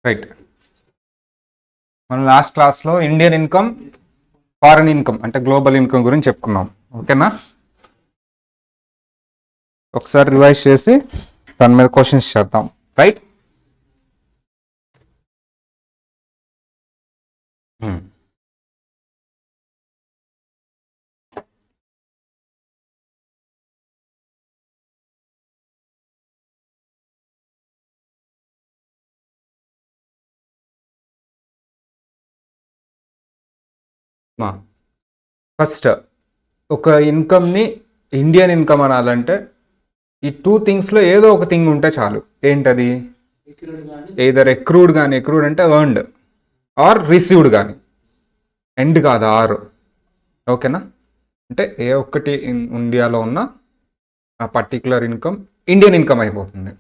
Right. మనం last క్లాస్లో Indian income, foreign income అంటే గ్లోబల్ ఇన్కమ్ గురించి చెప్పుకున్నాం. ఓకేనా? ఒకసారి రివైజ్ చేసి దాని మీద క్వశ్చన్స్ చేద్దాం. రైట్. ఫస్ట్ ఒక ఇన్కమ్ని ఇండియన్ ఇన్కమ్ అనాలంటే ఈ టూ థింగ్స్లో ఏదో ఒక థింగ్ ఉంటే చాలు. ఏంటది? ఏదర్ ఎక్రూడ్ కానీ, ఎక్రూడ్ అంటే ఎర్న్డ్, ఆర్ రిసీవ్డ్ కానీ, ఎండ్ కాదు ఆర్. ఓకేనా? అంటే ఏ ఒక్కటి ఇండియాలో ఉన్న ఆ పర్టికులర్ ఇన్కమ్ ఇండియన్ ఇన్కమ్ అయిపోతుంది.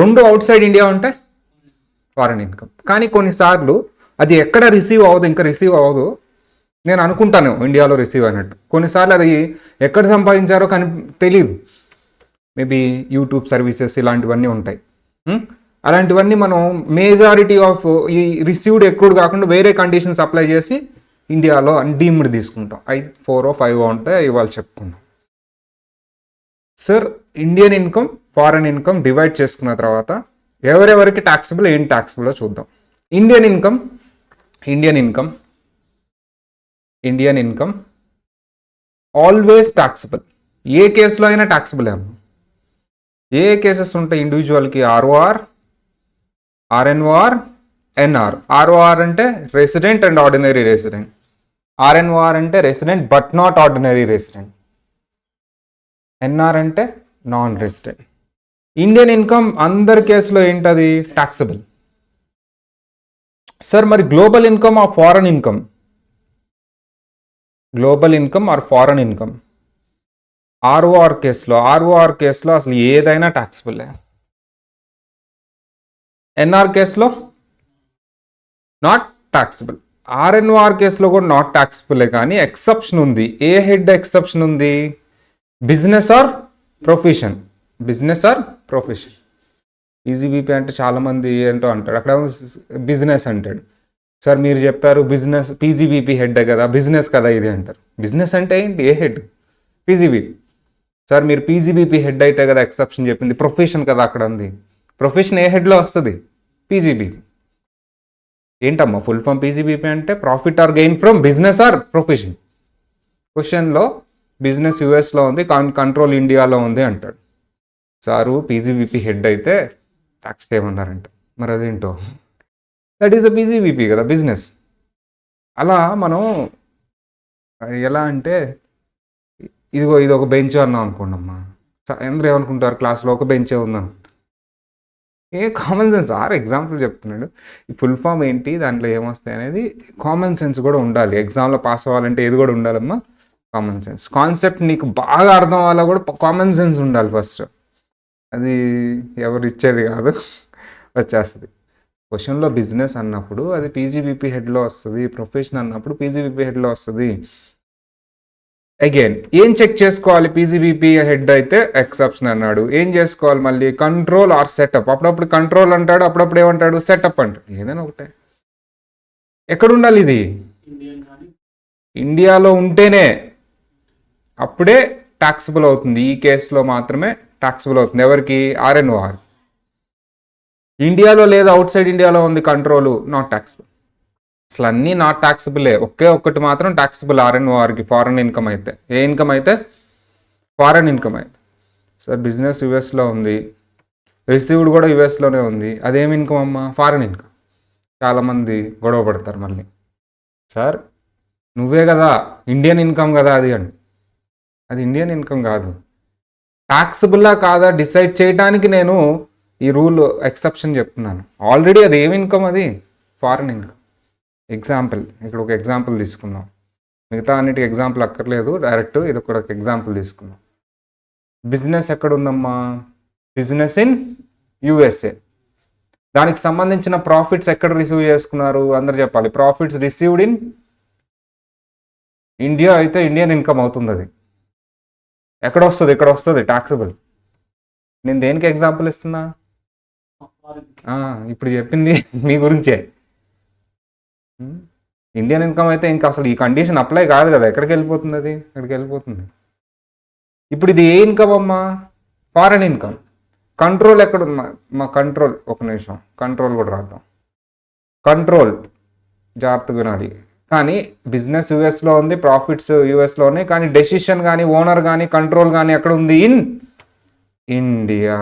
రెండు అవుట్ సైడ్ ఇండియా ఉంటే ఫారెన్ ఇన్కమ్. కానీ కొన్నిసార్లు అది ఎక్కడ రిసీవ్ అవ్వదు, ఇంకా రిసీవ్ అవ్వదు. నేను అనుకుంటాను ఇండియాలో రిసీవ్ అయినట్టు. కొన్నిసార్లు అది ఎక్కడ సంపాదించారో కానీ తెలియదు. మేబీ యూట్యూబ్ సర్వీసెస్ ఇలాంటివన్నీ ఉంటాయి. అలాంటివన్నీ మనం మేజారిటీ ఆఫ్ ఈ రిసీవ్డ్ ఎక్రూడ్ కాకుండా వేరే కండిషన్స్ అప్లై చేసి ఇండియాలో డీమ్డ్ తీసుకుంటాం. 4 or 5 ఉంటే ఇవాళ చెప్పుకుందాం. Sir, Indian income, foreign income divide చేసుకున్న తర్వాత ఎవరెవరికి ట్యాక్సిబుల్, ఏం ట్యాక్సిబుల్లో చూద్దాం. Indian income always taxable. ఏ కేసులో అయినా ట్యాక్సిబుల్ ఏమో. ఏ కేసెస్ ఉంటాయి ఇండివిజువల్కి? ROR, RNOR, NR. ఆర్ఓఆర్ అంటే resident and ordinary resident. RNOR అంటే resident but not ordinary resident. NR అంటే నాన్ రెసిడెంట్. ఇండియన్ ఇన్కమ్ అందరి కేసులో ఏంటది? ట్యాక్సిబుల్. సార్, మరి గ్లోబల్ ఇన్కమ్ ఆ foreign income? Global income or foreign income ROR కేసులో అసలు ఏదైనా ట్యాక్సిబుల్లే. ఎన్ఆర్ కేసులో నాట్ ట్యాక్సిబుల్. ఆర్ఎన్ఓఆర్ కేసులో కూడా నాట్ ట్యాక్సిబుల్లే. కానీ ఎక్సెప్షన్ ఉంది. ఏ హెడ్ ఎక్సెప్షన్ ఉంది? Business or profession. ఈజీబీపీ అంటే చాలామంది ఏంటో అంటాడు, అక్కడ బిజినెస్ అంటాడు. సార్, మీరు చెప్పారు బిజినెస్, పీజీబీపీ హెడ్ కదా, బిజినెస్ కదా ఇది అంటారు. బిజినెస్ అంటే ఏంటి? ఏ హెడ్? పీజీబీపీ. సార్, మీరు పీజీబీపీ హెడ్ అయితే కదా ఎక్సెప్షన్ చెప్పింది. ప్రొఫెషన్ కదా అక్కడ ఉంది. ప్రొఫెషన్ ఏ హెడ్లో వస్తుంది? పీజీబీపీ. ఏంటమ్మా ఫుల్ ఫామ్? పీజీబీపీ అంటే profit or gain from business or profession. క్వశ్చన్లో బిజినెస్ యూఎస్లో ఉంది, కంట్రోల్ ఇండియాలో ఉంది అంటాడు. సారు, పీజీబీపీ హెడ్ అయితే ట్యాక్స్ చేయమన్నారంట. మరి అదేంటో, దట్ ఈస్ అ పీజీబీపీ కదా, బిజినెస్. అలా మనం ఎలా అంటే, ఇది ఒక బెంచ్ అన్నాం అనుకోండమ్మా. అందరూ ఏమనుకుంటారు? క్లాస్లో ఒక బెంచే ఉందనుకుంటారు. ఏ కామన్ సెన్స్ ఆర్ ఎగ్జాంపుల్ చెప్తున్నాడు. ఈ ఫుల్ ఫామ్ ఏంటి, దాంట్లో ఏమొస్తాయి అనేది కామన్ సెన్స్ కూడా ఉండాలి. ఎగ్జామ్లో పాస్ అవ్వాలంటే ఏది కూడా ఉండాలమ్మా? Common sense. కాన్సెప్ట్ నీకు బాగా అర్థం అవ్వాలా కూడా కామన్ సెన్స్ ఉండాలి ఫస్ట్. అది ఎవరు ఇచ్చేది కాదు, వచ్చేస్తుంది. క్వశ్చన్లో బిజినెస్ అన్నప్పుడు అది పీజీబీపీ హెడ్లో వస్తుంది. ప్రొఫెషన్ అన్నప్పుడు పీజీబీపీ హెడ్లో వస్తుంది. అగైన్ ఏం చెక్ చేసుకోవాలి? పీజీబీపీ హెడ్ అయితే ఎక్సెప్షన్ అన్నాడు. ఏం చేసుకోవాలి మళ్ళీ? Control or setup. అప్పుడప్పుడు కంట్రోల్ అంటాడు, అప్పుడప్పుడు ఏమంటాడు? సెటప్ అంటాడు. ఏదైనా ఒకటే. ఎక్కడ ఉండాలి ఇది? ఇండియాలో ఉంటేనే అప్పుడే ట్యాక్సిబుల్ అవుతుంది. ఈ కేసులో మాత్రమే ట్యాక్సిబుల్ అవుతుంది. ఎవరికి? ఆర్ఎన్ఓఆర్. ఇండియాలో లేదా అవుట్ సైడ్ ఇండియాలో ఉంది కంట్రోలు, నాట్ ట్యాక్సిబుల్. అసలు అన్నీ నాట్ ట్యాక్సిబులే. ఒక్కటి మాత్రం ట్యాక్సిబుల్ ఆర్ఎన్ఓఆర్కి, ఫారెన్ ఇన్కమ్ అయితే. ఏ ఇన్కమ్ అయితే? ఫారెన్ ఇన్కమ్ అయితే. సార్, బిజినెస్ యుఎస్లో ఉంది, రిసీవ్డ్ కూడా యుఎస్లోనే ఉంది, అదేమి ఇన్కమ్ అమ్మా? Foreign income. చాలామంది గొడవ పడతారు మళ్ళీ. సార్, నువ్వే కదా ఇండియన్ ఇన్కమ్ కదా అది అని. అది ఇండియన్ ఇన్కమ్ కాదు. ట్యాక్సిబుల్లా కాదా డిసైడ్ చేయడానికి నేను ఈ రూల్ ఎక్సెప్షన్ చెప్తున్నాను. ఆల్రెడీ అది ఏమి ఇన్కమ్? అది ఫారెన్ ఇన్కమ్. ఎగ్జాంపుల్, ఇక్కడ ఒక ఎగ్జాంపుల్ తీసుకుందాం. మిగతా అన్నిటికి ఎగ్జాంపుల్ అక్కర్లేదు, డైరెక్ట్ ఇది ఒక ఎగ్జాంపుల్ తీసుకుందాం. బిజినెస్ ఎక్కడ ఉందమ్మా? Business in USA. దానికి సంబంధించిన ప్రాఫిట్స్ ఎక్కడ రిసీవ్ చేసుకున్నారు? అందరు చెప్పాలి. ప్రాఫిట్స్ రిసీవ్డ్ ఇన్ ఇండియా అయితే ఇండియన్ ఇన్కమ్ అవుతుంది. అది ఎక్కడ వస్తుంది? ఇక్కడ వస్తుంది ట్యాక్సిబుల్. నేను దేనికి ఎగ్జాంపుల్ ఇస్తున్నా? ఇప్పుడు చెప్పింది మీ గురించే. ఇండియన్ ఇన్కమ్ అయితే ఇంకా అసలు ఈ కండిషన్ అప్లై కాదు కదా, ఎక్కడికి వెళ్ళిపోతుంది, అది ఎక్కడికి వెళ్ళిపోతుంది. ఇప్పుడు ఇది ఏ ఇన్కమ్ అమ్మా? Foreign income. కంట్రోల్ ఎక్కడ మా కంట్రోల్, ఒక నిమిషం, కంట్రోల్ కూడా రాద్దాం. కంట్రోల్ జాగ్రత్తగా వినాలి. కానీ బిజినెస్ యూఎస్లో ఉంది, ప్రాఫిట్స్ యూఎస్లో ఉన్నాయి, కానీ డెసిషన్ కానీ ఓనర్ కానీ కంట్రోల్ కానీ ఎక్కడ ఉంది? In India.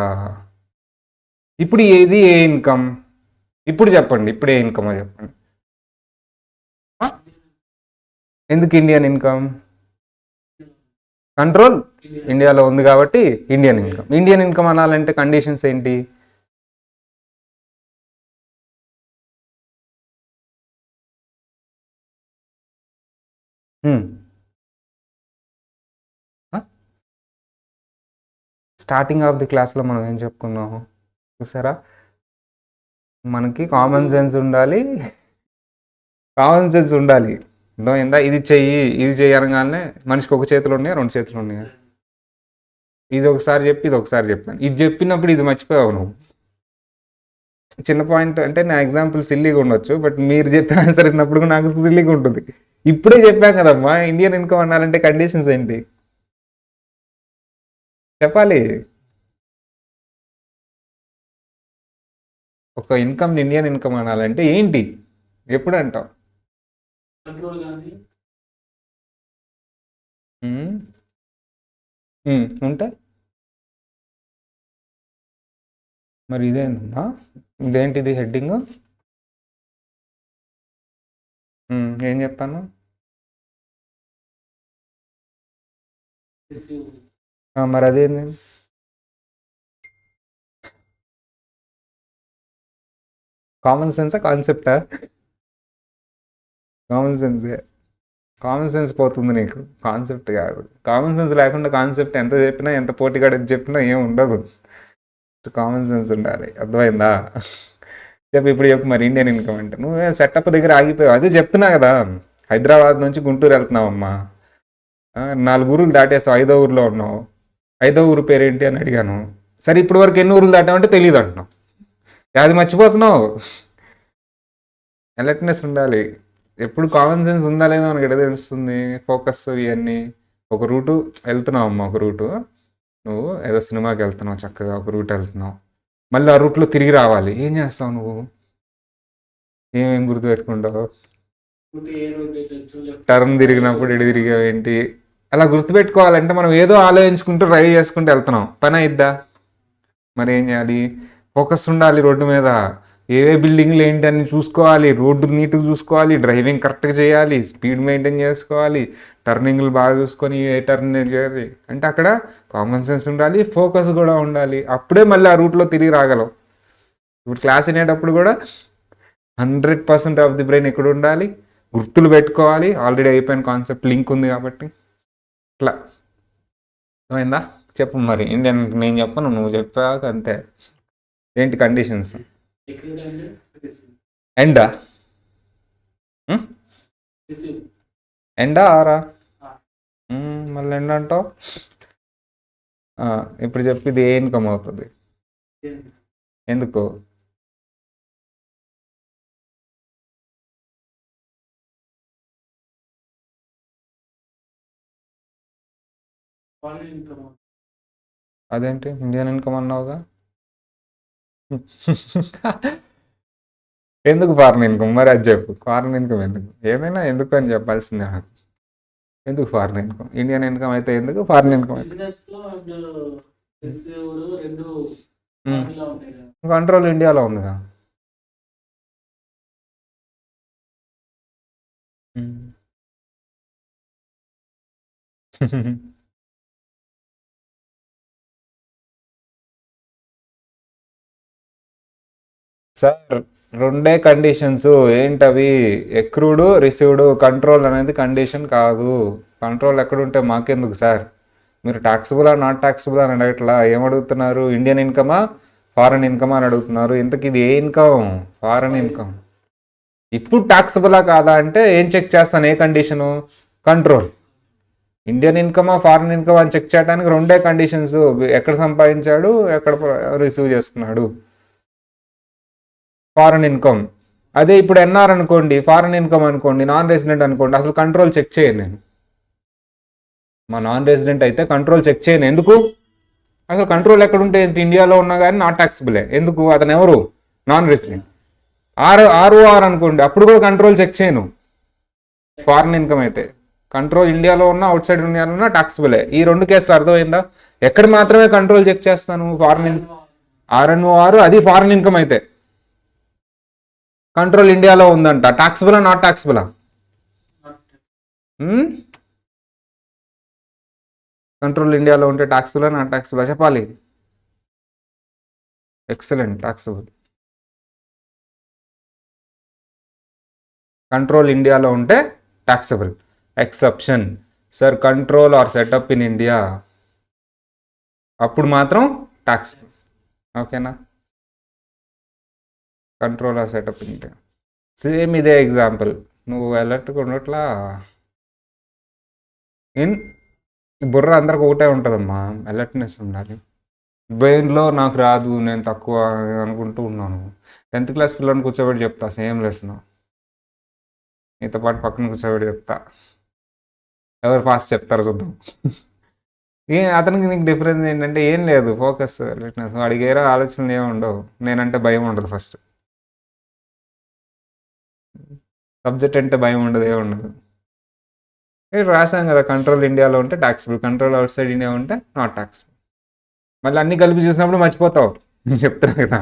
ఇప్పుడు ఏది ఏ ఇన్కమ్? ఇప్పుడు చెప్పండి, ఇప్పుడు ఏ ఇన్కమో చెప్పండి. ఎందుకు ఇండియన్ ఇన్కమ్? కంట్రోల్ ఇండియాలో ఉంది కాబట్టి ఇండియన్ ఇన్కమ్. ఇండియన్ ఇన్కమ్ అనాలంటే కండిషన్స్ ఏంటి? స్టార్టింగ్ ఆఫ్ ది క్లాస్లో మనం ఏం చెప్పుకున్నాము చూసారా? మనకి కామన్ సెన్స్ ఉండాలి, కామన్ సెన్స్ ఉండాలి. అర్థమైందా? ఇది చెయ్యి, ఇది చేయనగానే మనిషికి ఒక చేతులు ఉన్నాయా, రెండు చేతులు ఉన్నాయా? ఇది ఒకసారి చెప్పి ఇది ఒకసారి చెప్పాను. ఇది చెప్పినప్పుడు ఇది మర్చిపోయావు నువ్వు. చిన్న పాయింట్ అంటే నా ఎగ్జాంపుల్ సిల్లీగా ఉండొచ్చు, బట్ మీరు చెప్పిన ఆన్సర్ విన్నప్పుడు నాకు సిల్లీగా ఉంటుంది. ఇప్పుడే చెప్పాం కదమ్మా, ఇండియన్ ఇన్కమ్ అనాలంటే కండిషన్స్ ఏంటి చెప్పాలి. ఒక ఇన్కమ్ ఇండియన్ ఇన్కమ్ అనాలంటే ఏంటి, ఎప్పుడు అంటావు? ఉంటే మరి ఇదేంటమ్మా, ఇదేంటిది హెడ్డింగ్? ఏం చెప్పాను? మరి అదేంది? కామన్ సెన్సా కాన్సెప్టా? కామన్ సెన్సే. కామన్ సెన్స్ పోతుంది నీకు, కాన్సెప్ట్ కాదు. కామన్ సెన్స్ లేకుండా కాన్సెప్ట్ ఎంత చెప్పినా, ఎంత పోటీగాడ చెప్పినా ఏం ఉండదు. కామన్ సెన్స్ ఉండాలి, అర్థమైందా? చెప్పు, ఇప్పుడు చెప్పు మరి ఇండియన్ ఇన్కమ్ అంటే. నువ్వే సెటప్ దగ్గర ఆగిపోయావు. అదే చెప్తున్నా కదా, హైదరాబాద్ నుంచి గుంటూరు వెళ్తున్నావమ్మా, 4 ఊరులు దాటేసావు, 5వ ఊరిలో ఉన్నావు. 5వ ఊరు పేరేంటి అని అడిగాను. సరే ఇప్పటి వరకు ఎన్ని ఊరులు దాటావంటే తెలియదు అంటున్నావు. అది మర్చిపోతున్నావు. అలర్ట్నెస్ ఉండాలి ఎప్పుడు. కామన్ సెన్స్ ఉందా లేదా మనకి ఎక్కడ తెలుస్తుంది? ఫోకస్ ఇవన్నీ. ఒక రూటు వెళ్తున్నావు అమ్మ, ఒక రూటు, నువ్వు ఏదో సినిమాకి వెళ్తున్నావు, చక్కగా ఒక రూట్ వెళ్తున్నావు, మళ్ళీ ఆ రూట్లో తిరిగి రావాలి. ఏం చేస్తావు నువ్వు? ఏమేం గుర్తుపెట్టుకుంటావు? టర్న్ తిరిగినప్పుడు ఎటు తిరిగావు ఏంటి, అలా గుర్తుపెట్టుకోవాలంటే మనం ఏదో ఆలోచించుకుంటూ డ్రైవ్ చేసుకుంటూ వెళ్తున్నాం, పని అయిద్దా? మరి ఏం చేయాలి? ఫోకస్ ఉండాలి రోడ్డు మీద. ఏవే బిల్డింగ్లు ఏంటి అని చూసుకోవాలి, రోడ్డు నీట్గా చూసుకోవాలి, డ్రైవింగ్ కరెక్ట్గా చేయాలి, స్పీడ్ మెయింటైన్ చేసుకోవాలి, టర్నింగ్లు బాగా చూసుకొని ఏ టర్న్ చేయాలి అంటే అక్కడ కామన్ సెన్స్ ఉండాలి, ఫోకస్ కూడా ఉండాలి. అప్పుడే మళ్ళీ ఆ రూట్లో తిరిగి రాగలవు. ఇప్పుడు క్లాస్ వినేటప్పుడు కూడా 100% ఆఫ్ ది బ్రెయిన్ ఎక్కడ ఉండాలి, గుర్తులు పెట్టుకోవాలి. ఆల్రెడీ అయిపోయిన కాన్సెప్ట్ లింక్ ఉంది కాబట్టి ఇట్లా. అర్థమైందా? చెప్పు మరి ఇండియన్. నేను చెప్పను, నువ్వు చెప్పాక అంతే. ఏంటి కండిషన్స్? ఎండా? ఎండా ఆరా? మళ్ళీ ఎండ అంటావు. ఇప్పుడు చెప్పి ఇది ఏ ఇన్కమ్ అవుతుంది? ఎందుకు? అదేంటి ఇండియన్ ఇన్కమ్ అన్నావుగా? ఎందుకు ఫారెన్ ఇన్కమ్? మరి అది చెప్పు, ఫారెన్ ఇన్కమ్ ఎందుకు? ఏదైనా ఎందుకు అని చెప్పాల్సిందే నాకు. ఎందుకు ఫారెన్ ఇన్కమ్? ఇండియన్ ఇన్కమ్ అయితే ఎందుకు, ఫారెన్ ఇన్కమ్ అయితే? కంట్రోల్ ఇండియాలో ఉందిగా. సార్ రెండే కండిషన్స్ ఏంటవి? Accrued, received. కంట్రోల్ అనేది కండిషన్ కాదు. కంట్రోల్ ఎక్కడుంటే మాకెందుకు సార్? మీరు ట్యాక్సిబుల్ నాట్ ట్యాక్సిబుల్ అని అడగట్లా, ఏమడుగుతున్నారు? ఇండియన్ ఇన్కమా ఫారెన్ ఇన్కమా అని అడుగుతున్నారు. ఇంతకు ఇది ఏ ఇన్కమ్? Foreign income. ఇప్పుడు ట్యాక్సిబులా కాదా అంటే ఏం చెక్ చేస్తాను? ఏ కండిషను? కంట్రోల్. ఇండియన్ ఇన్కమా ఫారెన్ ఇన్కమ్ అని చెక్ చేయడానికి రెండే కండిషన్స్, ఎక్కడ సంపాదించాడు, ఎక్కడ రిసీవ్ చేసుకున్నాడు. Foreign income. అదే ఇప్పుడు ఎన్ఆర్ అనుకోండి, ఫారెన్ ఇన్కమ్ అనుకోండి, నాన్ రెసిడెంట్ అనుకోండి, అసలు కంట్రోల్ చెక్ చేయను నేను. మా నాన్ రెసిడెంట్ అయితే కంట్రోల్ చెక్ చేయను. ఎందుకు? అసలు కంట్రోల్ ఎక్కడుంటే ఇండియాలో ఉన్నా కానీ నాట్ ట్యాక్సిబులే. ఎందుకు? అతను ఎవరు? Non resident. ఆర్ఓఆర్ అనుకోండి, అప్పుడు కూడా కంట్రోల్ చెక్ చేయను. ఫారెన్ ఇన్కమ్ అయితే కంట్రోల్ ఇండియాలో ఉన్నా అవుట్ సైడ్ ఇండియాలో ఉన్నా ట్యాక్సిబులే. ఈ రెండు కేసులు అర్థమైందా? ఎక్కడ మాత్రమే కంట్రోల్ చెక్ చేస్తాను? ఫారెన్ ఆర్ఎన్ఓఆర్, అది ఫారెన్ ఇన్కమ్ అయితే కంట్రోల్ ఇండియాలో ఉందంట, టాక్సిబులా నాట్ టాక్సిబులా? కంట్రోల్ ఇండియాలో ఉంటే టాక్సిబులా నాట్ టాక్సిబులా చెప్పాలి. Excellent, taxable. కంట్రోల్ ఇండియాలో ఉంటే taxable. Exception, sir control or setup in India, అప్పుడు మాత్రం టాక్సిబుల్. ఓకేనా? Control or setup in India same ఇదే ఎగ్జాంపుల్. నువ్వు అలర్ట్గా ఉండట్లా. ఇన్ బుర్ర అందరికి ఒకటే ఉంటుందమ్మా, అలర్ట్నెస్ ఉండాలి. బ్రెయిన్లో నాకు రాదు, నేను తక్కువ అనుకుంటూ ఉన్నాను. 10th క్లాస్ పిల్లల్ని కూర్చోబెట్టి చెప్తా సేమ్ లెసన్, నీతో పాటు పక్కన కూర్చోబెట్టి చెప్తా, ఎవరు ఫాస్ట్ చెప్తారో చూద్దాం. అతనికి నీకు డిఫరెన్స్ ఏంటంటే ఏం లేదు, ఫోకస్, అలర్ట్నెస్. వాడికి ఏదో ఆలోచనలు ఏమి ఉండవు, నేనంటే భయం ఉండదు. ఫస్ట్ సబ్జెక్ట్ అంటే భయం ఉండదు, ఏముండదు. రాసాం కదా, కంట్రోల్ ఇండియాలో ఉంటే taxable, control outside India ఉంటే నాట్ టాక్సిబుల్. మళ్ళీ అన్ని కలిపి చూసినప్పుడు మర్చిపోతావు. చెప్తున్నా కదా,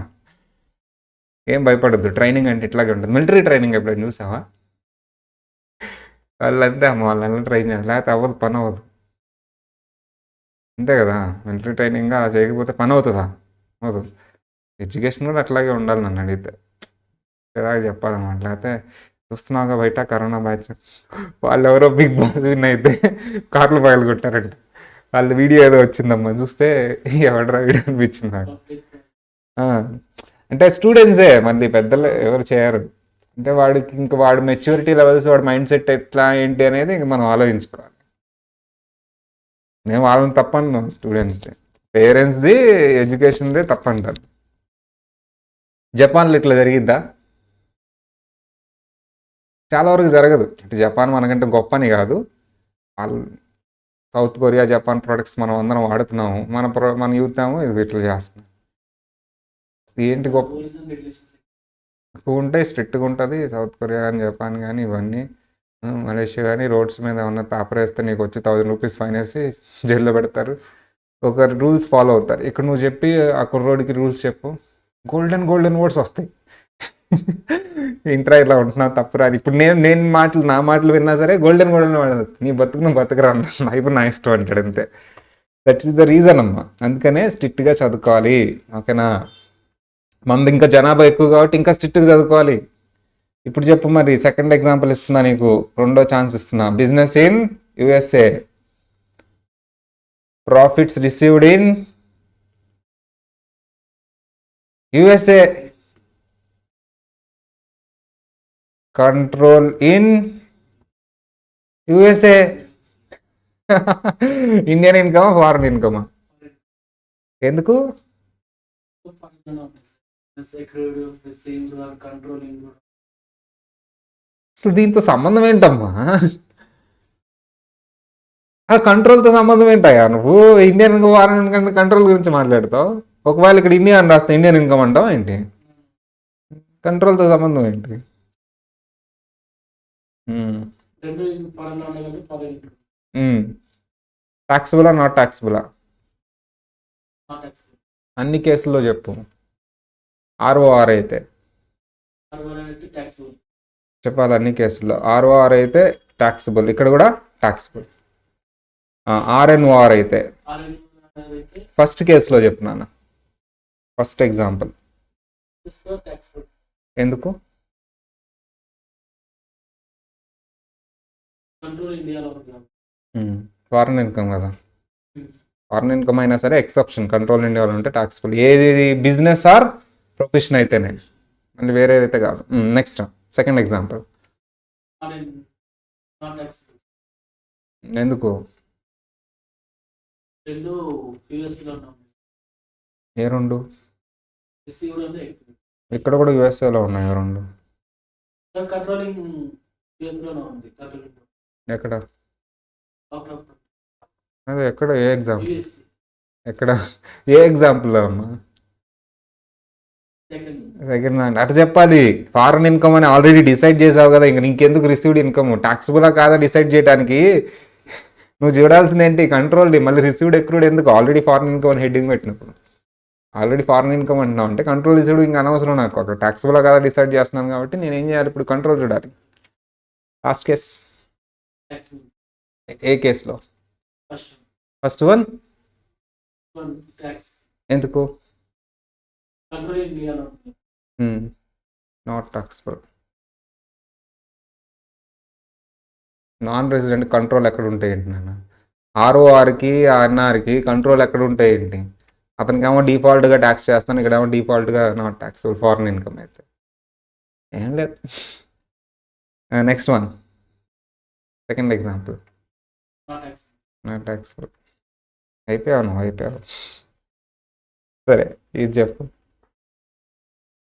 ఏం భయపడద్దు. ట్రైనింగ్ అంటే ఇట్లాగే ఉంటుంది. మిలిటరీ ట్రైనింగ్ ఎప్పుడైనా చూసావా? వాళ్ళంతే అమ్మ, వాళ్ళని ట్రైన్ చేయాలి, లేకపోతే అవ్వదు, పని అవ్వదు. అంతే కదా, మిలిటరీ ట్రైనింగ్ అలా చేయకపోతే పని అవుతుందా? అవ్వదు. ఎడ్యుకేషన్ కూడా అట్లాగే ఉండాలి నన్ను అడిగితే, ఇలాగే చెప్పాలన్నమాట. లేకపోతే చూస్తున్నావుగా బయట కరోనా బ్యాచ్, వాళ్ళు ఎవరో బిగ్ బాస్ విన్ అయితే కార్లు పగలు కొట్టారంట. వాళ్ళ వీడియో ఏదో వచ్చిందమ్మా, చూస్తే ఎవడరా వీడియో అనిపించింది నాకు. అంటే స్టూడెంట్సే, మళ్ళీ పెద్దలు ఎవరు చేయరు. అంటే వాడికి ఇంకా వాడు మెచ్యూరిటీ లెవెల్స్, వాడి మైండ్ సెట్ ఎట్లా ఏంటి అనేది ఇంక మనం ఆలోచించుకోవాలి. నేను వాళ్ళని తప్పను, స్టూడెంట్స్ది, పేరెంట్స్ది, ఎడ్యుకేషన్ది తప్పంటారు. జపాన్లో ఇట్లా జరిగిద్దా? చాలా వరకు జరగదు. అంటే జపాన్ మనకంటే గొప్పని కాదు, వాళ్ళు సౌత్ కొరియా, జపాన్ ప్రొడక్ట్స్ మనం అందరం వాడుతున్నాము, మన యూత్ ఏమో ఇది ఇట్లా చేస్తున్నాం. ఏంటి గొప్ప ఎక్కువ ఉంటాయి, స్ట్రిక్ట్గా ఉంటుంది. సౌత్ కొరియా కానీ, జపాన్ కానీ, ఇవన్నీ మలేషియా కానీ, రోడ్స్ మీద ఉన్న పేపర్ వేస్తే నీకు వచ్చి 1000 రూపీస్ ఫైన్ వేసి జైల్లో పెడతారు. ఒక రూల్స్ ఫాలో అవుతారు. ఇక్కడ నువ్వు చెప్పి ఆ కుర్రోడికి రూల్స్ చెప్పు, గోల్డెన్ వర్డ్స్ వస్తాయి. ఇంట్రా ఇలా ఉంటున్నా తప్పు రాదు. ఇప్పుడు నేను నా మాటలు విన్నా సరే గోల్డెన్ వాడదు. నీ బతుకు నువ్వు బతుకురా అన్నా, ఇప్పుడు నా ఇష్టం అంటాడు, అంతే. దట్ ఈస్ ద రీజన్ అమ్మా. అందుకనే స్ట్రిక్ట్గా చదువుకోవాలి. ఓకేనా? మనది ఇంకా జనాభా ఎక్కువ కాబట్టి ఇంకా స్ట్రిక్ట్గా చదువుకోవాలి. ఇప్పుడు చెప్పు మరి, సెకండ్ ఎగ్జాంపుల్ ఇస్తున్నా నీకు, రెండో ఛాన్స్ ఇస్తున్నా. Business in USA, profits received in USA, control in USA. Indian ఇన్కమా ఫారెన్ ఇన్కమా? ఎందుకు? అసలు దీంతో సంబంధం ఏంటమ్మా? ఆ కంట్రోల్తో సంబంధం ఏంటయ్యా? నువ్వు ఇండియన్ ఫారెన్ ఇన్కమ్ కంట్రోల్ గురించి మాట్లాడతావు. ఒకవేళ ఇక్కడ ఇండియా అని రాస్తే ఇండియన్ ఇన్కమ్ అంటావు ఏంటి? కంట్రోల్తో సంబంధం ఏంటి? టాక్సిబులా నాట్ టాక్సిబులా? అన్ని కేసుల్లో చెప్పు. ఆర్ఓఆర్ అయితే చెప్పాలి, అన్ని కేసుల్లో ఆర్ఓఆర్ అయితే టాక్సిబుల్, ఇక్కడ కూడా టాక్సిబుల్. ఆర్ఎన్ఓఆర్ అయితే ఫస్ట్ కేసులో చెప్తున్నాను, ఫస్ట్ ఎగ్జాంపుల్. ఎందుకు? ఫారెన్ ఇన్కమ్ కదా, ఫారెన్ ఇన్కమ్ అయినా సరే ఎక్సెప్షన్, కంట్రోల్ ఇండియాలో ఉంటే టాక్సిబుల్. ఏది బిజినెస్ ఆర్ ప్రొఫెషన్ అయితేనే, మళ్ళీ వేరే అయితే కాదు. Next second example. ఎందుకు? ఏ రెండు? ఇక్కడ కూడా యుఎస్ఏలో ఉన్నాయి రెండు. కంట్రోలింగ్ యూఎస్లోనే ఉంది. కంట్రోలింగ్ ఎక్కడ? అవుట్ ఆఫ్ అదే ఎక్కడ? ఏ ఎగ్జాంపుల్? యూఎస్ ఎక్కడ? ఏ ఎగ్జాంపుల్లో అమ్మా? సెకండ్. సెకండ్ హ్యాండ్ అట్లా చెప్పాలి. ఫారెన్ ఇన్కమ్ అని ఆల్రెడీ డిసైడ్ చేసావు కదా, ఇంక ఇంకెందుకు రిసీవ్డ్ ఇన్కమ్ టాక్సిబులా కాదా డిసైడ్ చేయడానికి? నువ్వు చూడాల్సింది ఏంటి? కంట్రోల్ది. మళ్ళీ రిసీవ్డ్ ఎక్రూడ్ ఎందుకు? ఆల్రెడీ ఫారెన్ ఇన్కమ్ అని హెడ్డింగ్ పెట్టినప్పుడు ఆల్రెడీ ఫారెన్ ఇన్కమ్ అంటున్నావు అంటే కంట్రోల్ రిసీవ్డ్ ఇంకా అనవసరం నాకు. అక్కడ టాక్సిబులా కాదా డిసైడ్ చేస్తున్నాను కాబట్టి నేను ఏం చేయాలి ఇప్పుడు? కంట్రోల్ చూడాలి. లాస్ట్ కేస్ ట్యాక్స్ ఏ కేసులో? First first one one tax ఎందుకు? కంట్రోలింగ్ ఇండియాలో ఉంది. Not taxable. Non resident control ఎక్కడ ఉంటాయి ఏంటి నాన్న? ఆర్ఓఆర్కి ఎన్ఆర్కి కంట్రోల్ ఎక్కడ ఉంటాయి ఏంటి? అతనికేమో డిఫాల్ట్గా ట్యాక్స్ చేస్తాను, ఇక్కడేమో డిఫాల్ట్గా నాట్ ట్యాక్సిబుల్ ఫారెన్ ఇన్కమ్ అయితే. ఏం లేదు. Next one, second example. Not tax. Not taxable. అయిపోయావు. సరే ఇది చెప్పు.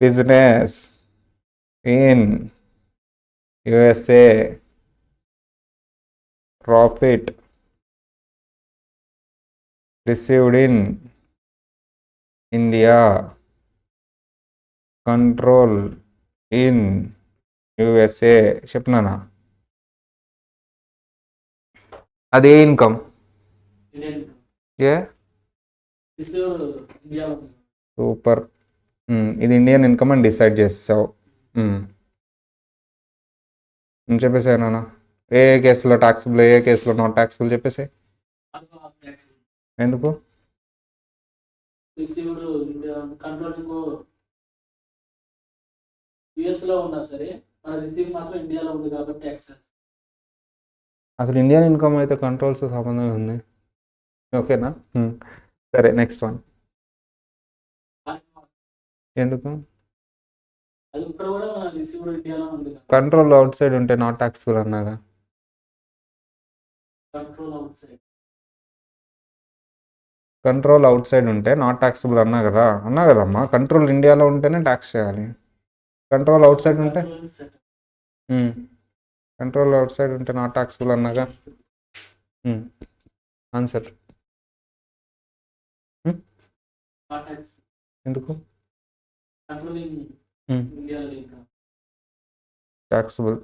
Business in USA profit received in India control in USA. చెప్తున్నానా? అదే ఇన్కమ్. Indian income. ఏ రిసీవ్డ్ ఇండియాలో ఉంది. సూపర్. ఇది ఇండియన్ ఇన్కమ్ అని డిసైడ్ చేసావు. చెప్పేసాను. ఏ కేసులో టాక్సిబుల్, ఏ కేసులో నాట్ టాక్సిబుల్ చెప్పేసి. ట్యాక్స్ ఎందుకు? రిసీవ్డ్ ఇండియా కంట్రోలింగ్ యుఎస్ లో ఉన్నా సరే మన రిసీవ్ మాత్రం ఇండియాలో ఉంది కాబట్టి ట్యాక్స్. అసలు ఇండియన్ ఇన్కమ్ అయితే కంట్రోల్స్ సంబంధం ఉంది. ఓకేనా? సరే నెక్స్ట్ వన్. ఎందుకు? అది ఇక్కడ కూడా మన రిసీవ్డ్ ఇండియాలో ఉంది. కంట్రోల్ అవుట్ సైడ్ ఉంటే నాట్ టాక్సిబుల్ అన్నాగా. Control outside. Control outside ఉంటే నాట్ టాక్సిబుల్ అన్నా కదమ్మా. కంట్రోల్ ఇండియాలో ఉంటేనే ట్యాక్స్ చేయాలి. కంట్రోల్ అవుట్ సైడ్ ఉంటే కంట్రోల్ అవుట్ సైడ్ ఉంటే నాట్ టాక్సిబుల్ అన్నాగా. ఆన్సర్ ఎందుకు? కంట్రోలింగ్ ఇండియాలో ఇంకా టాక్సిబుల్.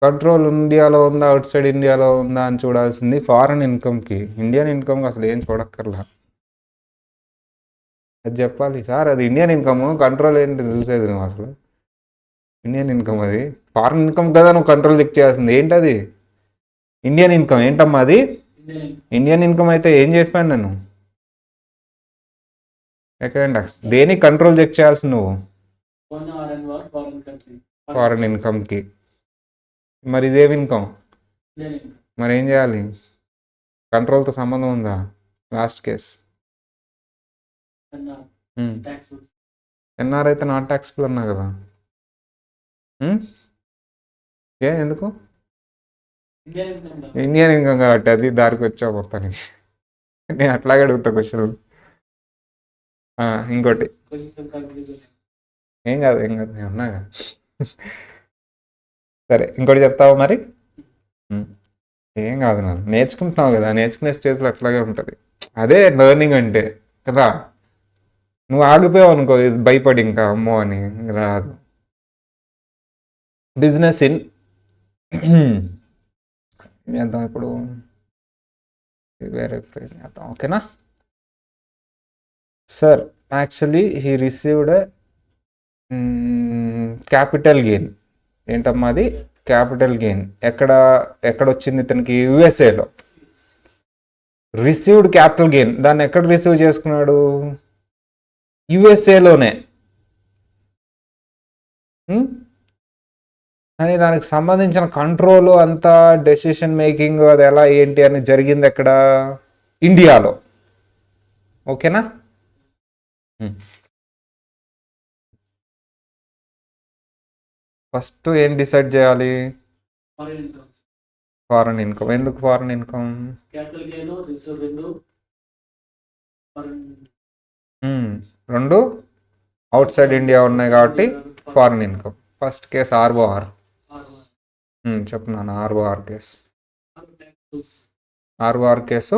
కంట్రోల్ ఇండియాలో ఉందా అవుట్ సైడ్ ఇండియాలో ఉందా అని చూడాల్సింది ఫారెన్ ఇన్కమ్కి. ఇండియన్ ఇన్కమ్కి అసలు ఏం చూడక్కర్లా. అది చెప్పాలి సార్, అది ఇండియన్ ఇన్కమ్, కంట్రోల్ ఏంటి చూసేది నువ్వు అసలు? ఇండియన్ ఇన్కమ్ అది. ఫారెన్ ఇన్కమ్ కదా నువ్వు కంట్రోల్ చెక్ చేయాల్సింది. ఏంటది? Indian income. ఏంటమ్మా అది? ఇండియన్ ఇన్కమ్ అయితే ఏం చెప్పాను నేను? ఎక్కడేం ట్యాక్స్? దేనికి కంట్రోల్ చెక్ చేయాల్సింది నువ్వు? ఫారెన్ ఇన్కమ్కి. మరి ఇదేమి ఇన్కమ్? మరి ఏం చేయాలి? కంట్రోల్తో సంబంధం ఉందా? లాస్ట్ కేస్ ఎన్ఆర్ అయితే నాట్ ట్యాక్సిబుల్ అన్నా కదా. ఎందుకు? ఇండియన్ ఇన్కమ్ కాబట్టి అది దారికి వచ్చావు మొత్తానికి. నేను అట్లాగే అడుగుతా క్వశ్చన్. ఇంకోటి. ఏం కాదు నేను ఉన్నాగా. సరే ఇంకోటి చెప్తావా మరి? ఏం కాదు, నన్ను నేర్చుకుంటున్నావు కదా, నేర్చుకునే స్టేజ్లో అట్లాగే ఉంటుంది. అదే లెర్నింగ్ అంటే కదా. నువ్వు ఆగిపోయావు అనుకో భయపడి, ఇంకా అమ్మో అని రాదు. బిజినెస్ ఇన్ చేద్దాం ఇప్పుడు, వేరే ఫ్రేమ్ చేద్దాం. ఓకేనా sir? Actually he received capital gain. ఏంటమ్మా అది? Capital gain. ఎక్కడొచ్చింది ఇతనికి? యుఎస్ఏలో రిసీవ్డ్ క్యాపిటల్ గెయిన్. దాన్ని ఎక్కడ రిసీవ్ చేసుకున్నాడు? యుఎస్ఏలోనే. కానీ దానికి సంబంధించిన కంట్రోల్ అంతా, డెసిషన్ మేకింగ్ అది ఎలా ఏంటి అని జరిగింది ఎక్కడ? ఇండియాలో. ఓకేనా? ఫస్ట్ ఏం డిసైడ్ చేయాలి? Foreign income. ఎందుకు ఫారెన్ ఇన్కమ్? రెండు అవుట్ సైడ్ ఇండియా ఉన్నాయి కాబట్టి foreign income. First case ROR. చెప్తున్నాను ROR case. ROR case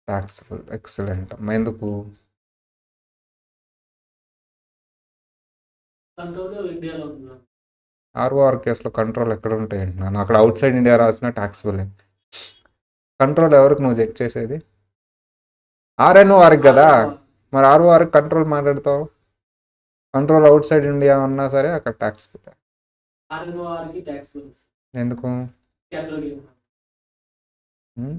taxable. Excellent. ఎందుకు? కంట్రోల్ ఇండియాలో ఉంది కదా. ఆర్ఓఆర్ కేసులో కంట్రోల్ ఎక్కడ ఉంటాయండి? నన్ను అక్కడ అవుట్ సైడ్ ఇండియా రాసిన ట్యాక్స్ఫుల్. కంట్రోల్ ఎవరికి నువ్వు చెక్ చేసేది? ఆర్ఎన్ఓఆర్కి కదా. మరి ఆర్ఓఆర్కి కంట్రోల్ మాట్లాడతావు. కంట్రోల్ అవుట్ సైడ్ ఇండియా ఉన్నా సరే అక్కడ ట్యాక్స్ఫుల్. ఆర్ఎన్ఓఆర్కి ట్యాక్స్ ఎందుకు? Capital gain. ఉమ్?